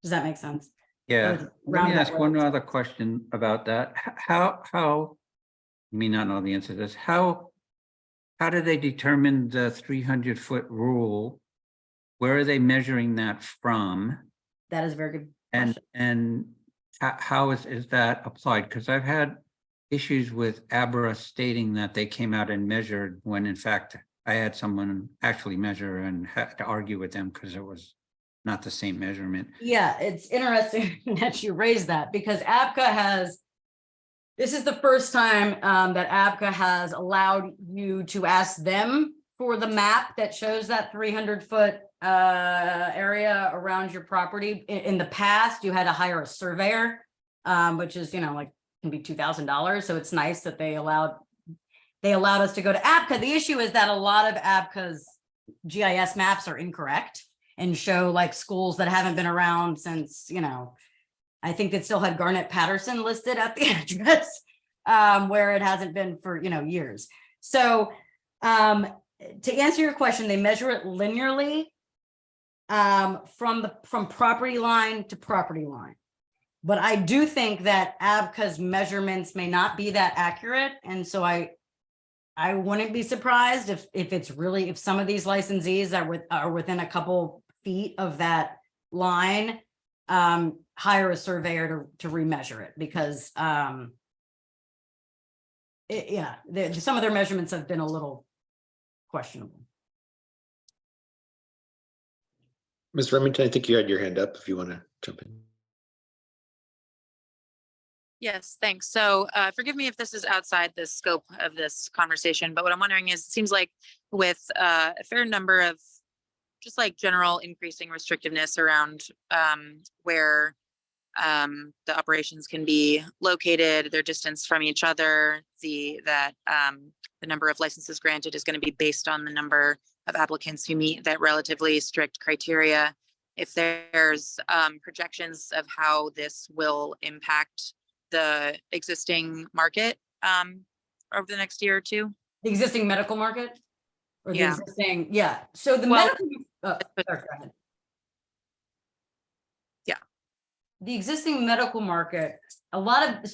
Does that make sense? Yeah. Let me ask one other question about that. How you may not know the answer to this. How do they determine the 300-foot rule? Where are they measuring that from? That is a very good And question. how is that applied? Because I've had issues with Abra stating that they came out and measured when in fact I had someone actually measure and had to argue with them because it was not the same measurement. Yeah, it's interesting that you raised that, because this is the first time that ABCA has allowed you to ask them for the map that shows that 300-foot area around your property. In the past, you had to hire a surveyor, which is, you know, like can be $2,000. So it's nice that they allowed us to go to ABCA. The issue is that a lot of ABCA's GIS maps are incorrect and show like schools that haven't been around since, you know, I think it still had Garnett Patterson listed at the address, where it hasn't been for, you know, years. So to answer your question, they measure it linearly from property line to property line. But I do think that ABCA's measurements may not be that accurate. And so I wouldn't be surprised if some of these licensees are within a couple feet of that line, hire a surveyor to remeasure it, because some of their measurements have been a little questionable. Ms. Remington, I think you had your hand up if you want to jump in. Yes, thanks. So forgive me if this is outside the scope of this conversation, but what I'm wondering is, it seems like with a fair number of just like general increasing restrictiveness around where the operations can be located, their distance from each other, the number of licenses granted is going to be based on the number of applicants who meet that relatively strict criteria. If there's projections of how this will impact the existing market over the next year or two? The existing medical market? Or the Yeah. existing, yeah, so the Well- medical, sorry, go ahead. Yeah. The existing medical market, a lot of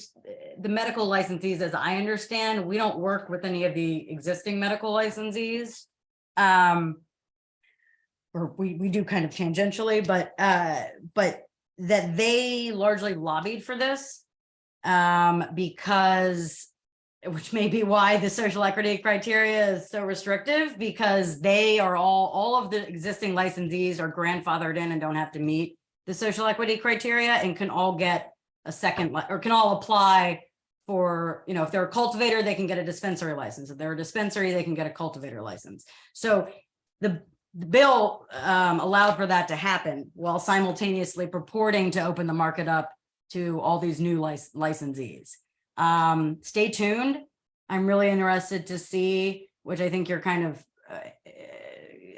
the medical licensees, as I understand, we don't work with any of the existing medical licensees. Or we do kind of tangentially, but that they largely lobbied for this. Because, which may be why the social equity criteria is so restrictive, because they are all of the existing licensees are grandfathered in and don't have to meet the social equity criteria and can all get a second, or can all apply for, you know, if they're a cultivator, they can get a dispensary license. If they're a dispensary, they can get a cultivator license. So the bill allowed for that to happen while simultaneously purporting to open the market up to all these new licensees. Stay tuned. I'm really interested to see, which I think you're kind of,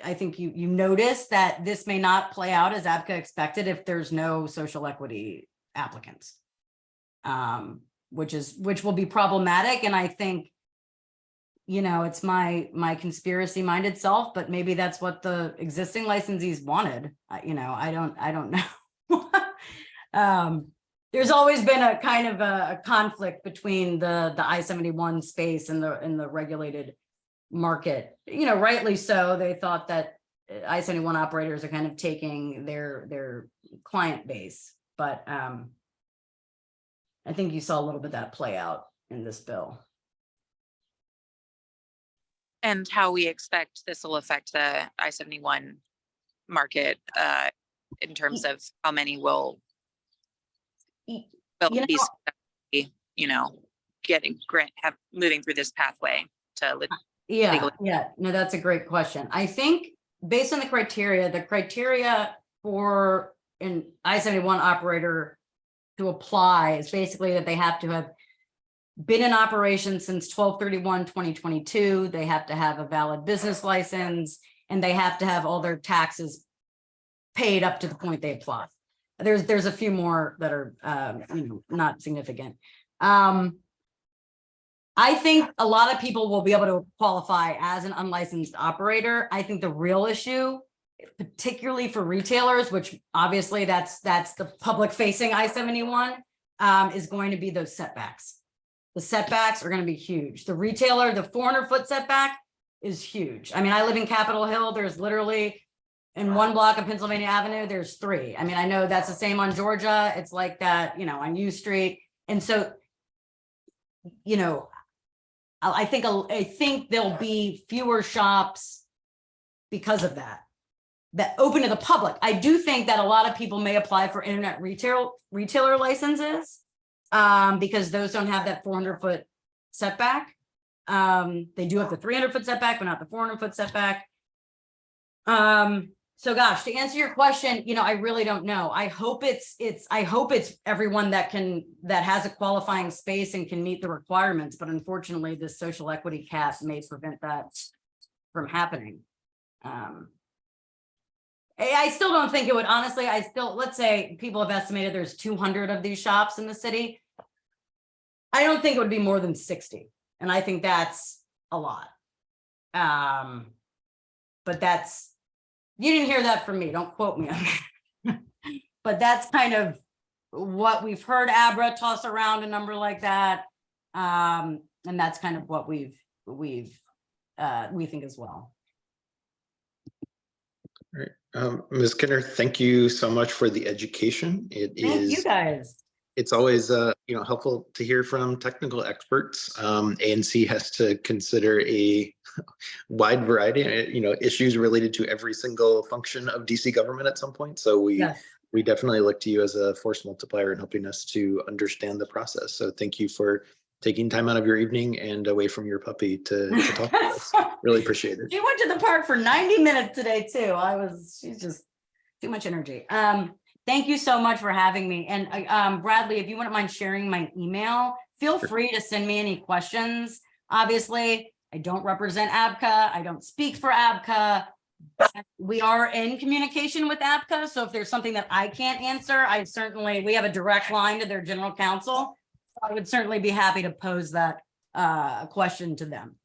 I think you notice that this may not play out as ABCA expected if there's no social equity applicants. Which will be problematic. And I think, you know, it's my conspiracy minded self, but maybe that's what the existing licensees wanted. You know, I don't know. There's always been a kind of a conflict between the I-71 space and the regulated market. You know, rightly so. They thought that I-71 operators are kind of taking their client base, but I think you saw a little bit of that play out in this bill. And how we expect this will affect the I-71 market in terms of how many will You be, know- you know, getting moving through this pathway to Yeah, legally. yeah, no, that's a great question. I think based on the criteria for an I-71 operator to apply is basically that they have to have been in operation since 12/31/2022. They have to have a valid business license, and they have to have all their taxes paid up to the point they apply. There's a few more that are you know, not significant. I think a lot of people will be able to qualify as an unlicensed operator. I think the real issue, particularly for retailers, which obviously that's the public facing I-71, is going to be those setbacks. The setbacks are going to be huge. The retailer, the 400-foot setback is huge. I mean, I live in Capitol Hill. There's literally in one block of Pennsylvania Avenue, there's 3. I mean, I know that's the same on Georgia. It's like that, you know, on U Street. And so, you know, I think there'll be fewer shops because of that open to the public. I do think that a lot of people may apply for internet retailer licenses because those don't have that 400-foot setback. They do have the 300-foot setback, but not the 400-foot setback. So gosh, to answer your question, you know, I really don't know. I hope it's everyone that has a qualifying space and can meet the requirements, but unfortunately this social equity cap may prevent that from happening. I still don't think it would, honestly. Let's say people have estimated there's 200 of these shops in the city. I don't think it would be more than 60. And I think that's a lot. But you didn't hear that from me. Don't quote me on that. But that's kind of what we've heard ABRA toss around a number like that. And that's kind of what we think as well. All right. Ms. Kinner, thank you so much for the education. Thank you guys. It's always helpful to hear from technical experts. ANC has to consider a wide variety, issues related to every single function of DC government at some point. So we definitely look to you as a force multiplier in helping us to understand the process. So thank you for taking time out of your evening and away from your puppy to talk to us. Really appreciate it. She went to the park for 90 minutes today too. She's just too much energy. Thank you so much for having me. And Bradley, if you wouldn't mind sharing my email, feel free to send me any questions. Obviously, I don't represent ABCA. I don't speak for ABCA. We are in communication with ABCA. So if there's something that I can't answer, we have a direct line to their general counsel. So I would certainly be happy to pose that question to them.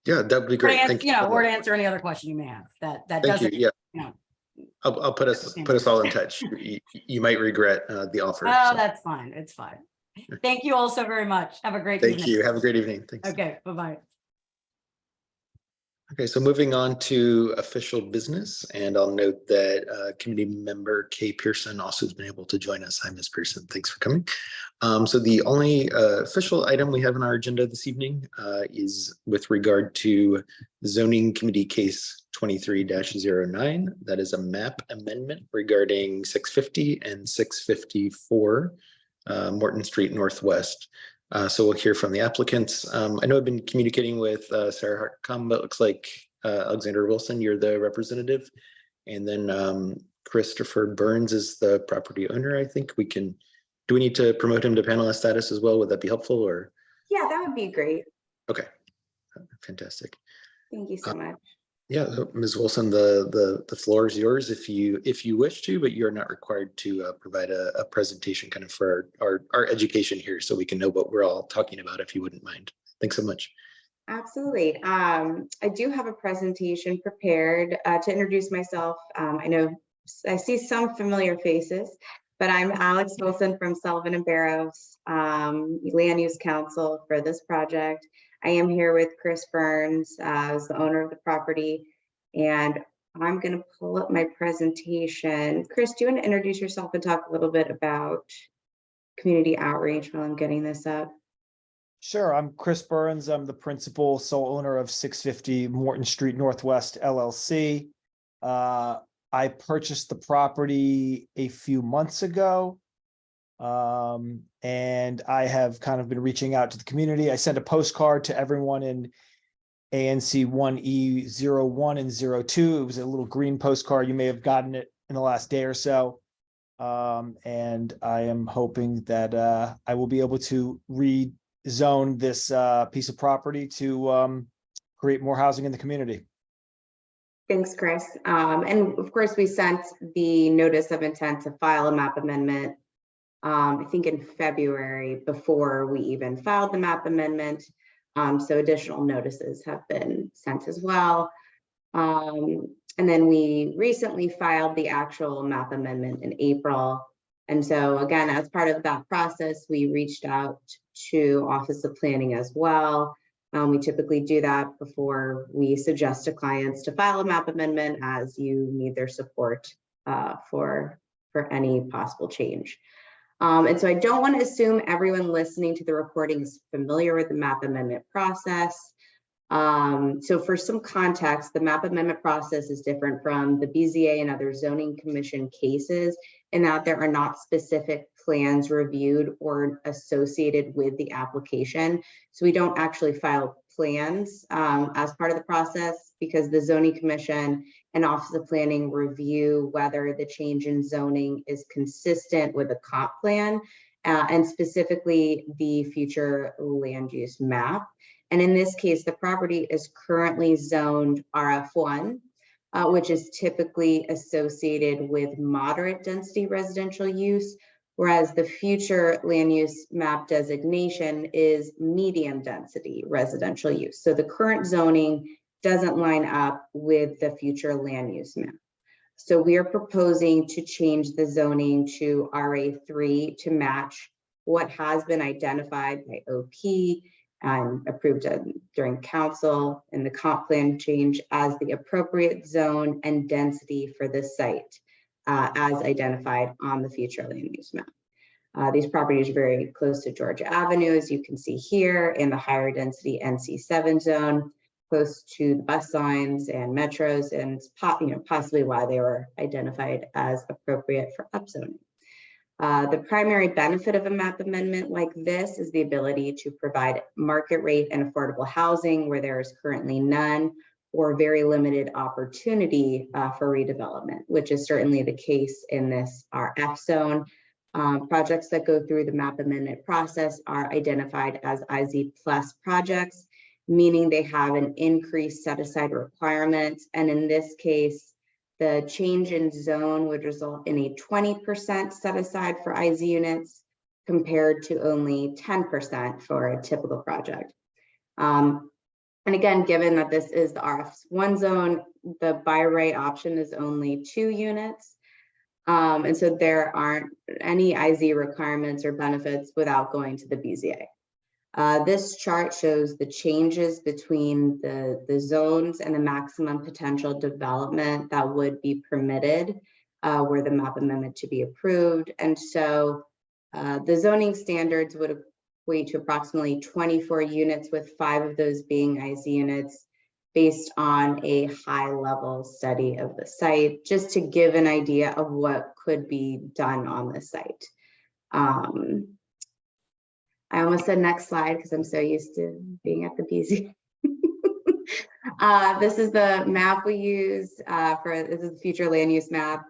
Yeah, that would be Or to great. answer, Thank you. you know, or to answer any other question you may have that Thank you. doesn't, Yeah, you know. I'll put us all in touch. You might regret the offer. Oh, so. that's fine. It's fine. Thank you all so very much. Have a great Thank evening. you. Have a great evening. Thanks. Okay, bye-bye. Okay, so moving on to official business, and I'll note that committee member Kay Pearson also has been able to join us. Hi, Ms. Pearson. Thanks for coming. So the only official item we have on our agenda this evening is with regard to zoning committee case 23-09. That is a map amendment regarding 650 and 654 Morton Street Northwest. So we'll hear from the applicants. I know I've been communicating with Sarah Hartcom, but it looks like Alexander Wilson, you're the representative. And then Christopher Burns is the property owner. I think we can, do we need to promote him to panelist status as well? Would that be helpful or? Yeah, that would be great. Okay, fantastic. Thank you so much. Yeah, Ms. Wilson, the floor is yours if you wish to, but you're not required to provide a presentation kind of for our education here, so we can know what we're all talking about, if you wouldn't mind. Thanks so much. Absolutely. I do have a presentation prepared to introduce myself. I know I see some familiar faces, but I'm Alex Wilson from Sullivan and Barrows Land Use Council for this project. I am here with Chris Burns, as the owner of the property, and I'm going to pull up my presentation. Chris, do you want to introduce yourself and talk a little bit about community outreach while I'm getting this up? Sure. I'm Chris Burns. I'm the principal sole owner of 650 Morton Street Northwest LLC. I purchased the property a few months ago. And I have kind of been reaching out to the community. I sent a postcard to everyone in ANC 1E01 and 02. It was a little green postcard. You may have gotten it in the last day or so. And I am hoping that I will be able to rezone this piece of property to create more housing in the community. Thanks, Chris. And of course, we sent the notice of intent to file a map amendment I think in February before we even filed the map amendment. So additional notices have been sent as well. And then we recently filed the actual map amendment in April. And so again, as part of that process, we reached out to Office of Planning as well. We typically do that before we suggest to clients to file a map amendment, as you need their support for any possible change. And so I don't want to assume everyone listening to the recording is familiar with the map amendment process. So for some context, the map amendment process is different from the BZA and other zoning commission cases in that there are not specific plans reviewed or associated with the application. So we don't actually file plans as part of the process, because the zoning commission and Office of Planning review whether the change in zoning is consistent with a comp plan and specifically the future land use map. And in this case, the property is currently zoned RF1, which is typically associated with moderate density residential use, whereas the future land use map designation is medium density residential use. So the current zoning doesn't line up with the future land use map. So we are proposing to change the zoning to RA3 to match what has been identified by OP and approved during council and the comp plan change as the appropriate zone and density for this site as identified on the future land use map. These properties are very close to Georgia Avenue, as you can see here, in the higher density NC7 zone, close to the bus lines and metros, and possibly why they were identified as appropriate for upzoning. The primary benefit of a map amendment like this is the ability to provide market rate and affordable housing where there is currently none or very limited opportunity for redevelopment, which is certainly the case in this RF zone. Projects that go through the map amendment process are identified as IZ plus projects, meaning they have an increased set aside requirement. And in this case, the change in zone would result in a 20% set aside for IZ units compared to only 10% for a typical project. And again, given that this is the RF1 zone, the by right option is only 2 units. And so there aren't any IZ requirements or benefits without going to the BZA. This chart shows the changes between the zones and the maximum potential development that would be permitted were the map amendment to be approved. And so the zoning standards would equate to approximately 24 units, with 5 of those being IZ units, based on a high level study of the site, just to give an idea of what could be done on the site. I almost said next slide because I'm so used to being at the BZ. This is the map we use this is the future land use map.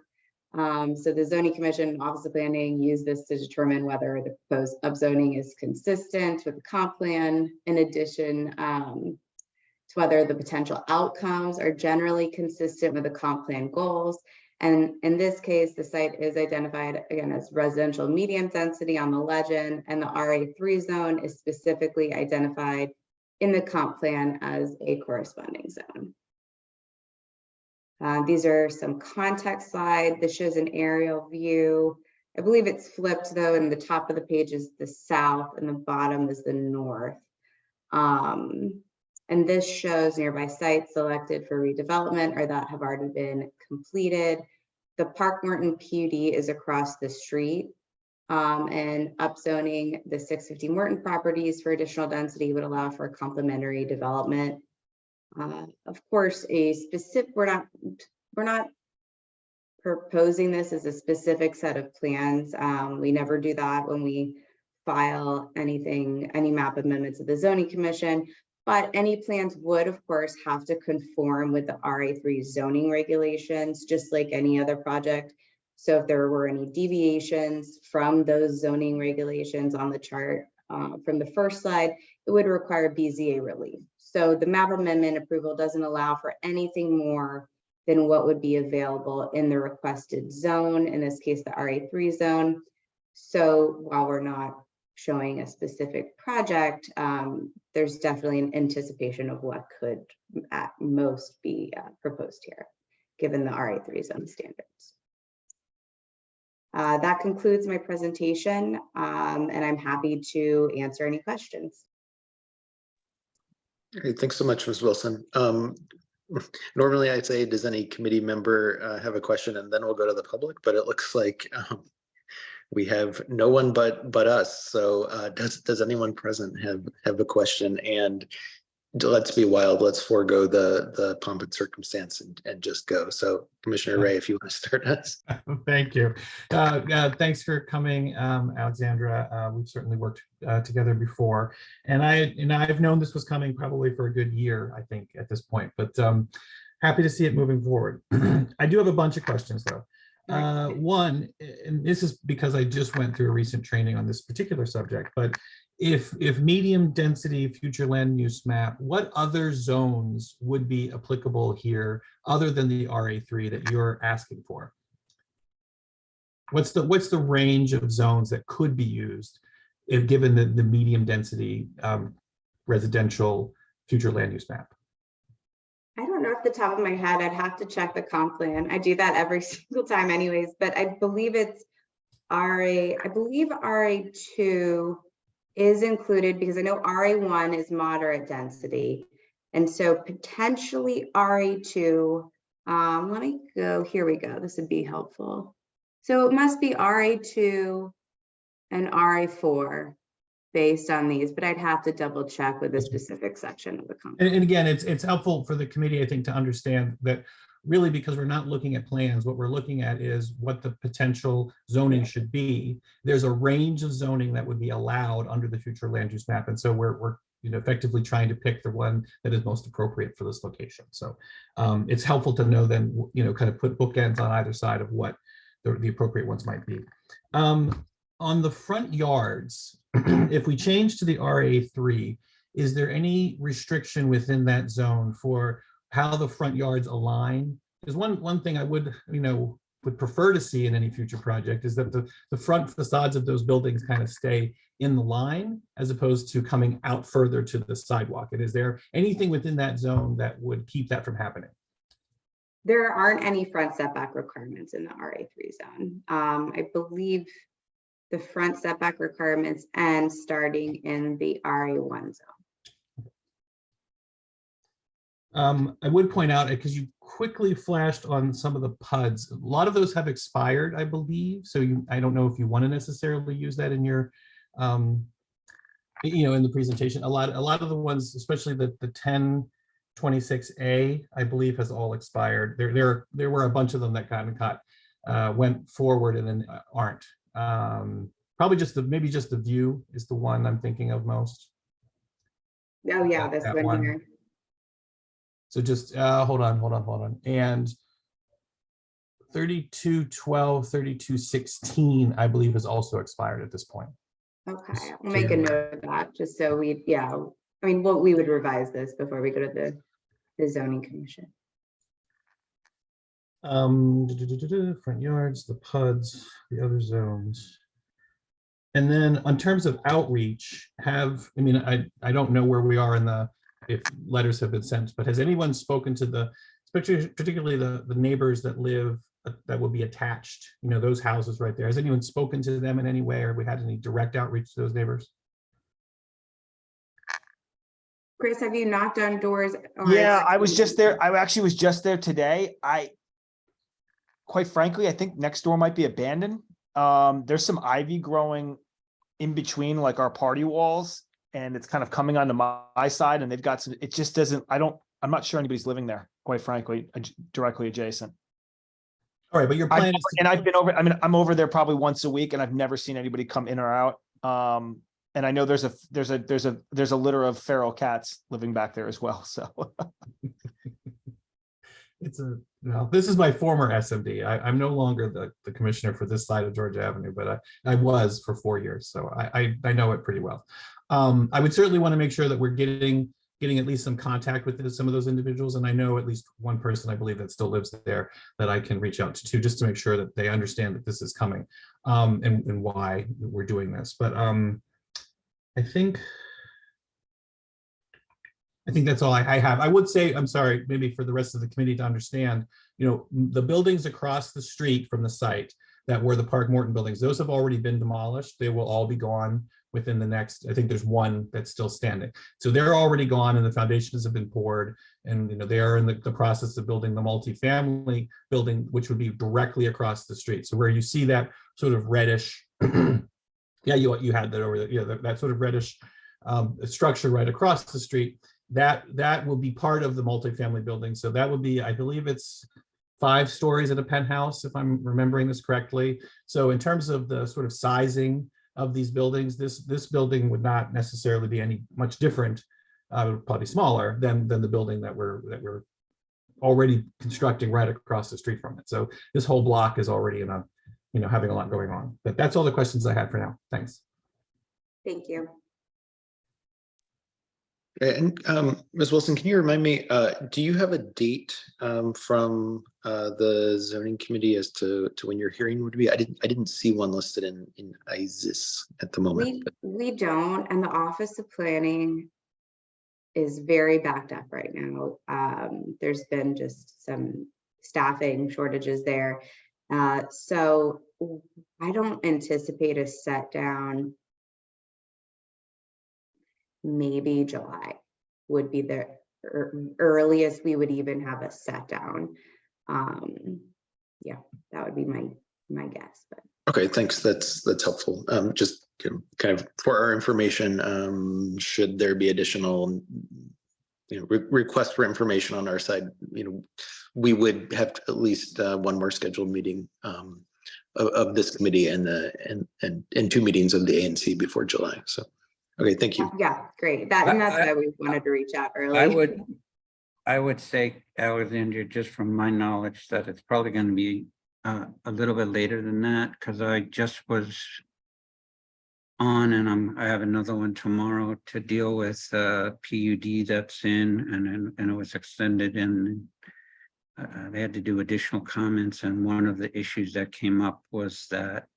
So the zoning commission, Office of Planning, use this to determine whether the proposed upzoning is consistent with the comp plan, in addition to whether the potential outcomes are generally consistent with the comp plan goals. And in this case, the site is identified again as residential medium density on the legend, and the RA3 zone is specifically identified in the comp plan as a corresponding zone. These are some context slides. This shows an aerial view. I believe it's flipped though, and the top of the page is the south and the bottom is the north. And this shows nearby sites selected for redevelopment or that have already been completed. The Park Morton PUD is across the street, and upzoning the 650 Morton properties for additional density would allow for complementary development. Of course, we're not proposing this as a specific set of plans. We never do that when we file any map amendments of the zoning commission. But any plans would, of course, have to conform with the RA3 zoning regulations, just like any other project. So if there were any deviations from those zoning regulations on the chart from the first slide, it would require BZA relief. So the map amendment approval doesn't allow for anything more than what would be available in the requested zone, in this case, the RA3 zone. So while we're not showing a specific project, there's definitely an anticipation of what could at most be proposed here, given the RA3 zone standards. That concludes my presentation, and I'm happy to answer any questions. Great, thanks so much, Ms. Wilson. Normally I'd say, does any committee member have a question, and then we'll go to the public, but it looks like we have no one but us. So does anyone present have a question? And let's be wild, let's forego the pomp and circumstance and just go. So Commissioner Ray, if you want to start us. Thank you. Thanks for coming, Alexandra. We've certainly worked together before, and I've known this was coming probably for a good year, I think, at this point, but happy to see it moving forward. I do have a bunch of questions though. One, and this is because I just went through a recent training on this particular subject, but if medium density future land use map, what other zones would be applicable here other than the RA3 that you're asking for? What's the range of zones that could be used if given the medium density residential future land use map? I don't know off the top of my head. I'd have to check the comp plan. I do that every single time anyways, but I believe it's I believe RA2 is included because I know RA1 is moderate density. And so potentially RA2, let me go, here we go. This would be helpful. So it must be RA2 and RA4 based on these, but I'd have to double check with the specific section of the comp. And again, it's helpful for the committee, I think, to understand that really, because we're not looking at plans, what we're looking at is what the potential zoning should be. There's a range of zoning that would be allowed under the future land use map. And so we're effectively trying to pick the one that is most appropriate for this location. So it's helpful to know then, kind of put bookends on either side of what the appropriate ones might be. On the front yards, if we change to the RA3, is there any restriction within that zone for how the front yards align? Because one thing I would, would prefer to see in any future project is that the front facades of those buildings kind of stay in the line as opposed to coming out further to the sidewalk. And is there anything within that zone that would keep that from happening? There aren't any front setback requirements in the RA3 zone. I believe the front setback requirements end starting in the RA1 zone. I would point out, because you quickly flashed on some of the PUDs, a lot of those have expired, I believe. So I don't know if you want to necessarily use that in your, in the presentation. A lot of the ones, especially the 1026A, I believe has all expired. There were a bunch of them that kind of went forward and then aren't. Probably maybe just the view is the one I'm thinking of most. Oh yeah, this That one here. So just hold on. And 3212, 3216, I believe has also expired at this point. Okay, I'll make a note of that just so we, I mean, we would revise this before we go to the zoning commission. Front yards, the PUDs, the other zones. And then in terms of outreach, I don't know where we are if letters have been sent, but has anyone spoken to particularly the neighbors that will be attached, those houses right there? Has anyone spoken to them in any way, or we had any direct outreach to those neighbors? Chris, have you knocked on doors? Yeah, I was just there. I actually was just there today. Quite frankly, I think next door might be abandoned. There's some ivy growing in between like our party walls, and it's kind of coming onto my side, and they've got some, it just doesn't, I'm not sure anybody's living there, quite frankly, directly adjacent. All right, but your plan is and I've been over, I'm over there probably once a week, and I've never seen anybody come in or out. And I know there's a litter of feral cats living back there as well, so. This is my former SMD. I'm no longer the commissioner for this side of Georgia Avenue, but I was for 4 years, so I know it pretty well. I would certainly want to make sure that we're getting at least some contact with some of those individuals, and I know at least one person I believe that still lives there that I can reach out to just to make sure that they understand that this is coming, and why we're doing this. But I think that's all I have. I would say, I'm sorry, maybe for the rest of the committee to understand, the buildings across the street from the site that were the Park Morton buildings, those have already been demolished. They will all be gone within the next, I think there's one that's still standing. So they're already gone and the foundations have been poured, and they are in the process of building the multifamily building, which would be directly across the street. So where you see that sort of reddish, yeah, you had that over there, yeah, that sort of reddish structure right across the street. That will be part of the multifamily building. So that would be, I believe it's 5 stories in a penthouse, if I'm remembering this correctly. So in terms of the sort of sizing of these buildings, this building would not necessarily be any much different, probably smaller than the building that we're already constructing right across the street from it. So this whole block is already in having a lot going on. But that's all the questions I had for now. Thanks. Thank you. And Ms. Wilson, can you remind me, do you have a date from the zoning committee as to when your hearing would be? I didn't see one listed in ISIS at the moment. We don't, and the Office of Planning is very backed up right now. There's been just some staffing shortages there. So I don't anticipate a set down. Maybe July would be the earliest we would even have a set down. Yeah, that would be my guess. But Okay, thanks. That's helpful. Just kind of for our information, should there be additional requests for information on our side, we would have at least one more scheduled meeting of this committee and 2 meetings of the ANC before July. So. Okay, thank you. yeah, great. That's why we wanted to reach out early. I would say, Alexandria, just from my knowledge, that it's probably going to be a little bit later than that, because I just was on, and I have another one tomorrow to deal with PUD that's in, and it was extended, and they had to do additional comments, and one of the issues that came up was that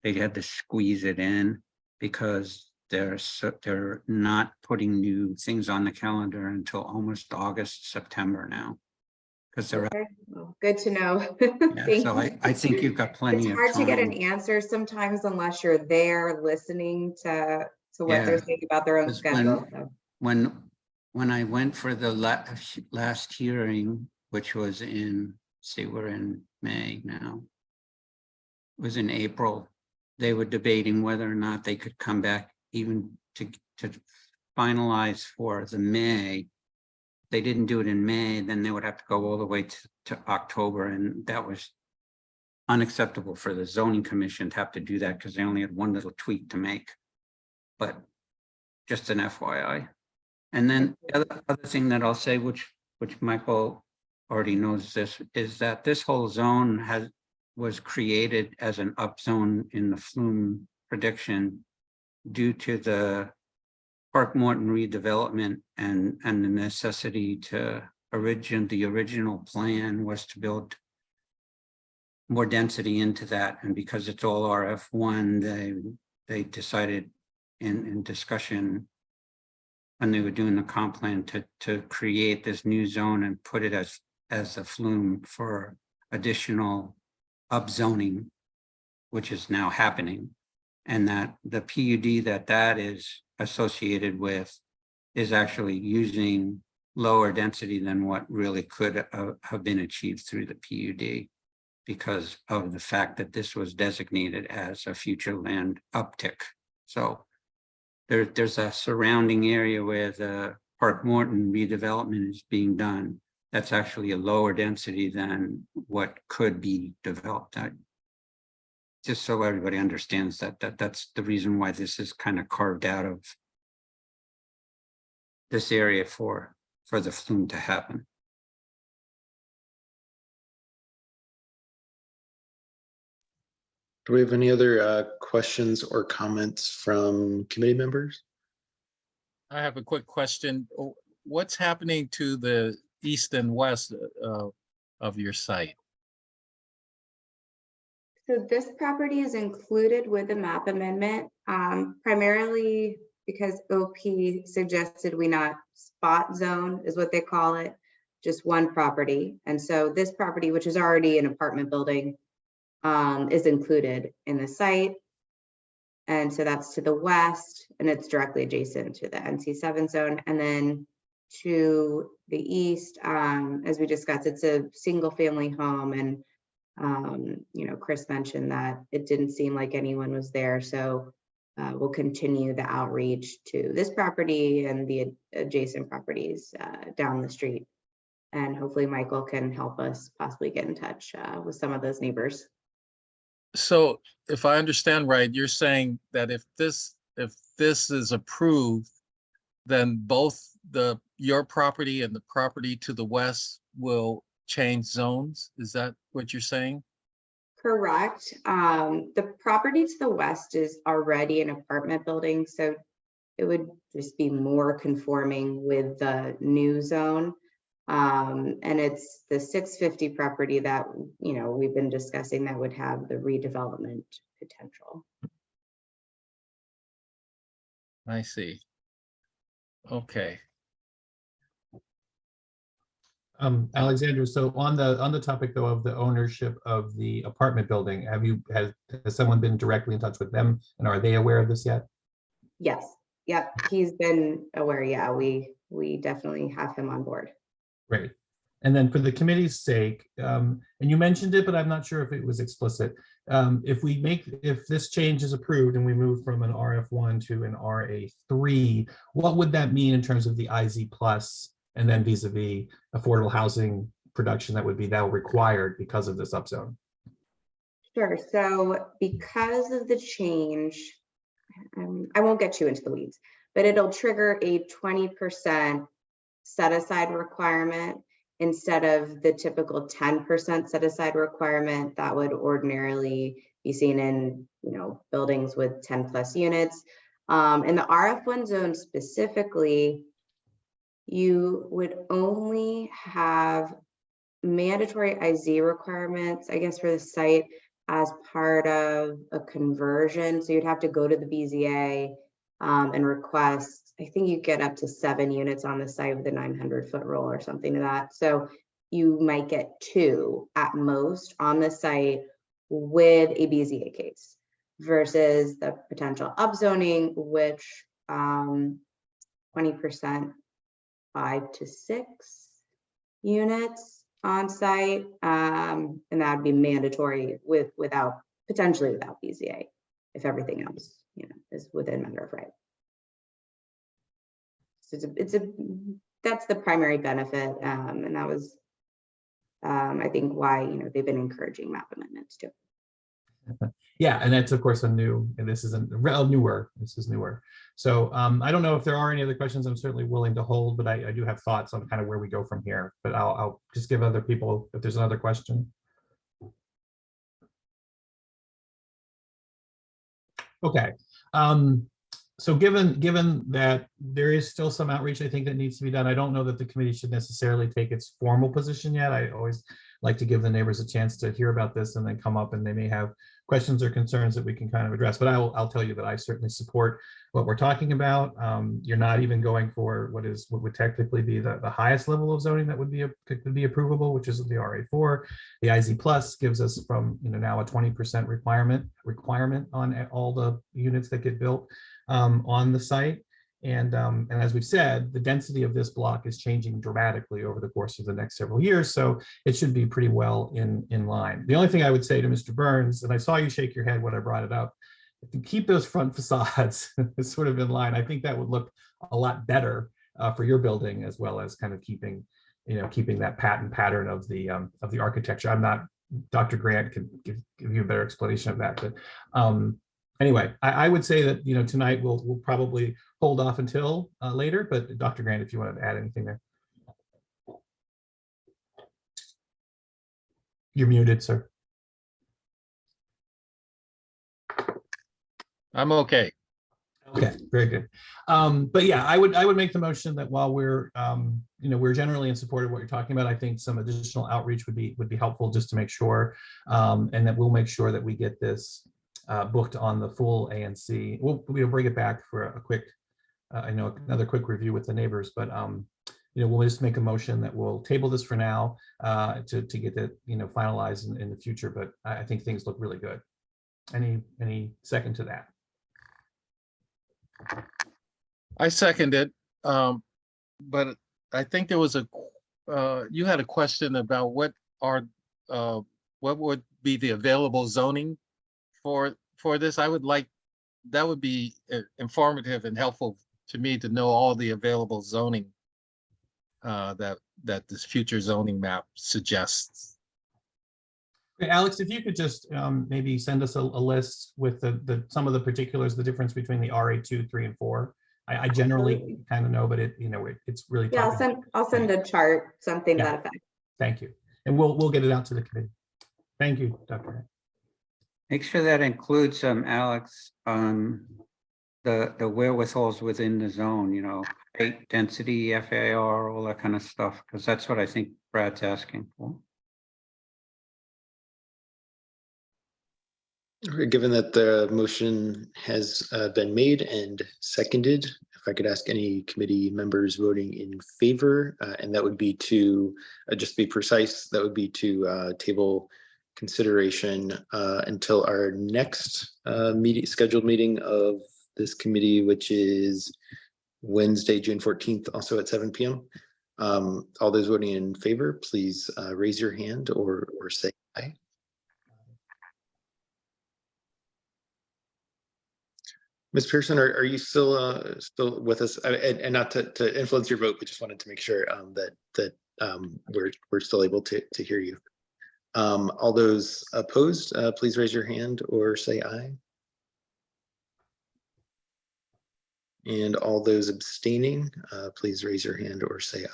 they had to squeeze it in because they're not putting new things on the calendar until almost August, September now. Because they're, Okay, well, good to know. yeah, Thank so you. I think you've got plenty It's of hard to get an time. answer sometimes unless you're there listening to what Yeah, they're saying about their own 'cause schedule. So, when I went for the last hearing, which was in, see, we're in May now. It was in April. They were debating whether or not they could come back even to finalize for the May. They didn't do it in May, then they would have to go all the way to October, and that was unacceptable for the zoning commission to have to do that because they only had one little tweak to make. But just an FYI. And then the other thing that I'll say, which Michael already knows this, is that this whole zone was created as an upzone in the flume prediction due to the Park Morton redevelopment and the necessity to the original plan was to build more density into that. And because it's all RF1, they decided in discussion when they were doing the comp plan to create this new zone and put it as a flume for additional upzoning, which is now happening. And that the PUD that is associated with is actually using lower density than what really could have been achieved through the PUD because of the fact that this was designated as a future land uptick. So there's a surrounding area where the Park Morton redevelopment is being done. That's actually a lower density than what could be developed. Just so everybody understands that's the reason why this is kind of carved out of this area for the flume to happen. Do we have any other questions or comments from committee members? I have a quick question. What's happening to the east and west of your site? So this property is included with the map amendment, primarily because OP suggested we not spot zone is what they call it, just one property. And so this property, which is already an apartment building, is included in the site. And so that's to the west, and it's directly adjacent to the NC7 zone. And then to the east, as we discussed, it's a single family home. And, Chris mentioned that it didn't seem like anyone was there. So we'll continue the outreach to this property and the adjacent properties down the street. And hopefully Michael can help us possibly get in touch with some of those neighbors. So if I understand right, you're saying that if this is approved, then both your property and the property to the west will change zones? Is that what you're saying? Correct. The property to the west is already an apartment building, so it would just be more conforming with the new zone. And it's the 650 property that, we've been discussing that would have the redevelopment potential. I see. Okay. Alexander, so on the topic though of the ownership of the apartment building, has someone been directly in touch with them, and are they aware of this yet? Yes. Yep. He's been aware. Yeah, we definitely have him on board. Great. And then for the committee's sake, and you mentioned it, but I'm not sure if it was explicit. If this change is approved and we move from an RF1 to an RA3, what would that mean in terms of the IZ plus and then vis-a-vis affordable housing production that would be now required because of this upzone? Sure. So because of the change, I won't get you into the weeds, but it'll trigger a 20% set aside requirement instead of the typical 10% set aside requirement that would ordinarily be seen in buildings with 10 plus units. In the RF1 zone specifically, you would only have mandatory IZ requirements, I guess, for the site as part of a conversion. So you'd have to go to the BZA and request, I think you get up to 7 units on the site with a 900-foot roll or something to that. So you might get 2 at most on the site with a BZA case versus the potential upzoning, which 20%, 5 to 6 units on site, and that would be mandatory potentially without BZA if everything else, is within matter of right. So that's the primary benefit, and that was, I think, why they've been encouraging map amendments too. Yeah, and that's of course this is newer. This is newer. So I don't know if there are any other questions. I'm certainly willing to hold, but I do have thoughts on kind of where we go from here. But I'll just give other people if there's another question. Okay. So given that there is still some outreach, I think that needs to be done. I don't know that the committee should necessarily take its formal position yet. I always like to give the neighbors a chance to hear about this and then come up, and they may have questions or concerns that we can kind of address. But I'll tell you that I certainly support what we're talking about. You're not even going for what would technically be the highest level of zoning that could be approvable, which is the RA4. The IZ Plus gives us from now a 20% requirement on all the units that get built on the site. And as we've said, the density of this block is changing dramatically over the course of the next several years. So it should be pretty well in line. The only thing I would say to Mr. Burns, and I saw you shake your head when I brought it up, if you keep those front facades sort of in line, I think that would look a lot better for your building, as well as kind of keeping that pattern of the architecture. I'm not, Dr. Grant can give you a better explanation of that, but anyway, I would say that tonight we'll probably hold off until later. But Dr. Grant, if you wanted to add anything there, you're muted, sir. I'm okay. Okay, very good. But yeah, I would make the motion that while we're we're generally in support of what you're talking about, I think some additional outreach would be helpful, just to make sure, and that we'll make sure that we get this booked on the full ANC. We'll bring it back for a quick, another quick review with the neighbors, but we'll just make a motion that we'll table this for now to get it finalized in the future. But I think things look really good. Any second to that? I second it. But I think there was you had a question about what would be the available zoning for this. I would like, that would be informative and helpful to me to know all the available zoning that this future zoning map suggests. Okay, Alex, if you could just maybe send us a list with some of the particulars, the difference between the RA2, 3, and 4. I generally kind of know, but it's really Yeah, I'll send a chart, something to Yeah. that effect. Thank you, and we'll get it out to the committee. Thank you, Dr. Make sure that includes, Alex, the wherewithals within the zone, height, density, FAR, all that kind of stuff, because that's what I think Brad's asking for. Given that the motion has been made and seconded, if I could ask any committee members voting in favor, and that would be to, just be precise, that would be to table consideration until our next scheduled meeting of this committee, which is Wednesday, June 14th, also at 7 p.m. All those voting in favor, please raise your hand or say aye. Ms. Pearson, are you still with us? And not to influence your vote, but just wanted to make sure that we're still able to hear you. All those opposed, please raise your hand or say aye. And all those abstaining, please raise your hand or say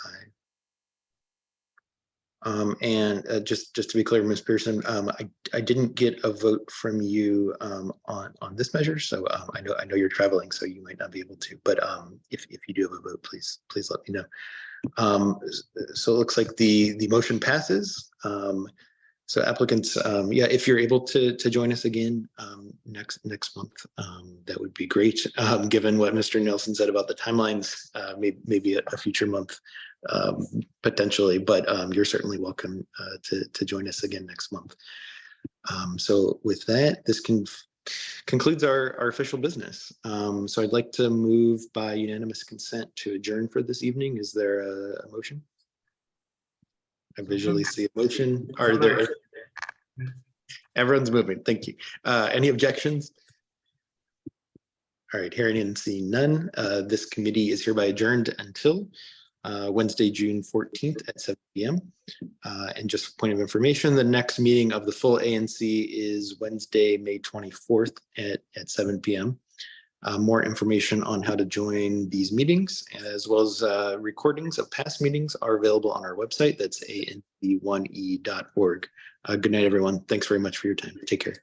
Just to be clear, Ms. Pearson, I didn't get a vote from you on this measure, so I know you're traveling, so you might not be able to. But if you do have a vote, please let me know. So it looks like the motion passes. So applicants, yeah, if you're able to join us again next month, that would be great. Given what Mr. Nelson said about the timelines, maybe a future month potentially, but you're certainly welcome to join us again next month. So with that, this concludes our official business. So I'd like to move by unanimous consent to adjourn for this evening. Is there a motion? I visually see a motion. Are there? Everyone's moving. Thank you. Any objections? All right, hearing and seeing none, this committee is hereby adjourned until Wednesday, June 14th at 7 p.m. And just for point of information, the next meeting of the full ANC is Wednesday, May 24th at 7 p.m. More information on how to join these meetings, as well as recordings of past meetings, are available on our website. That's anc1e.org. Good night, everyone. Thanks very much for your time. Take care.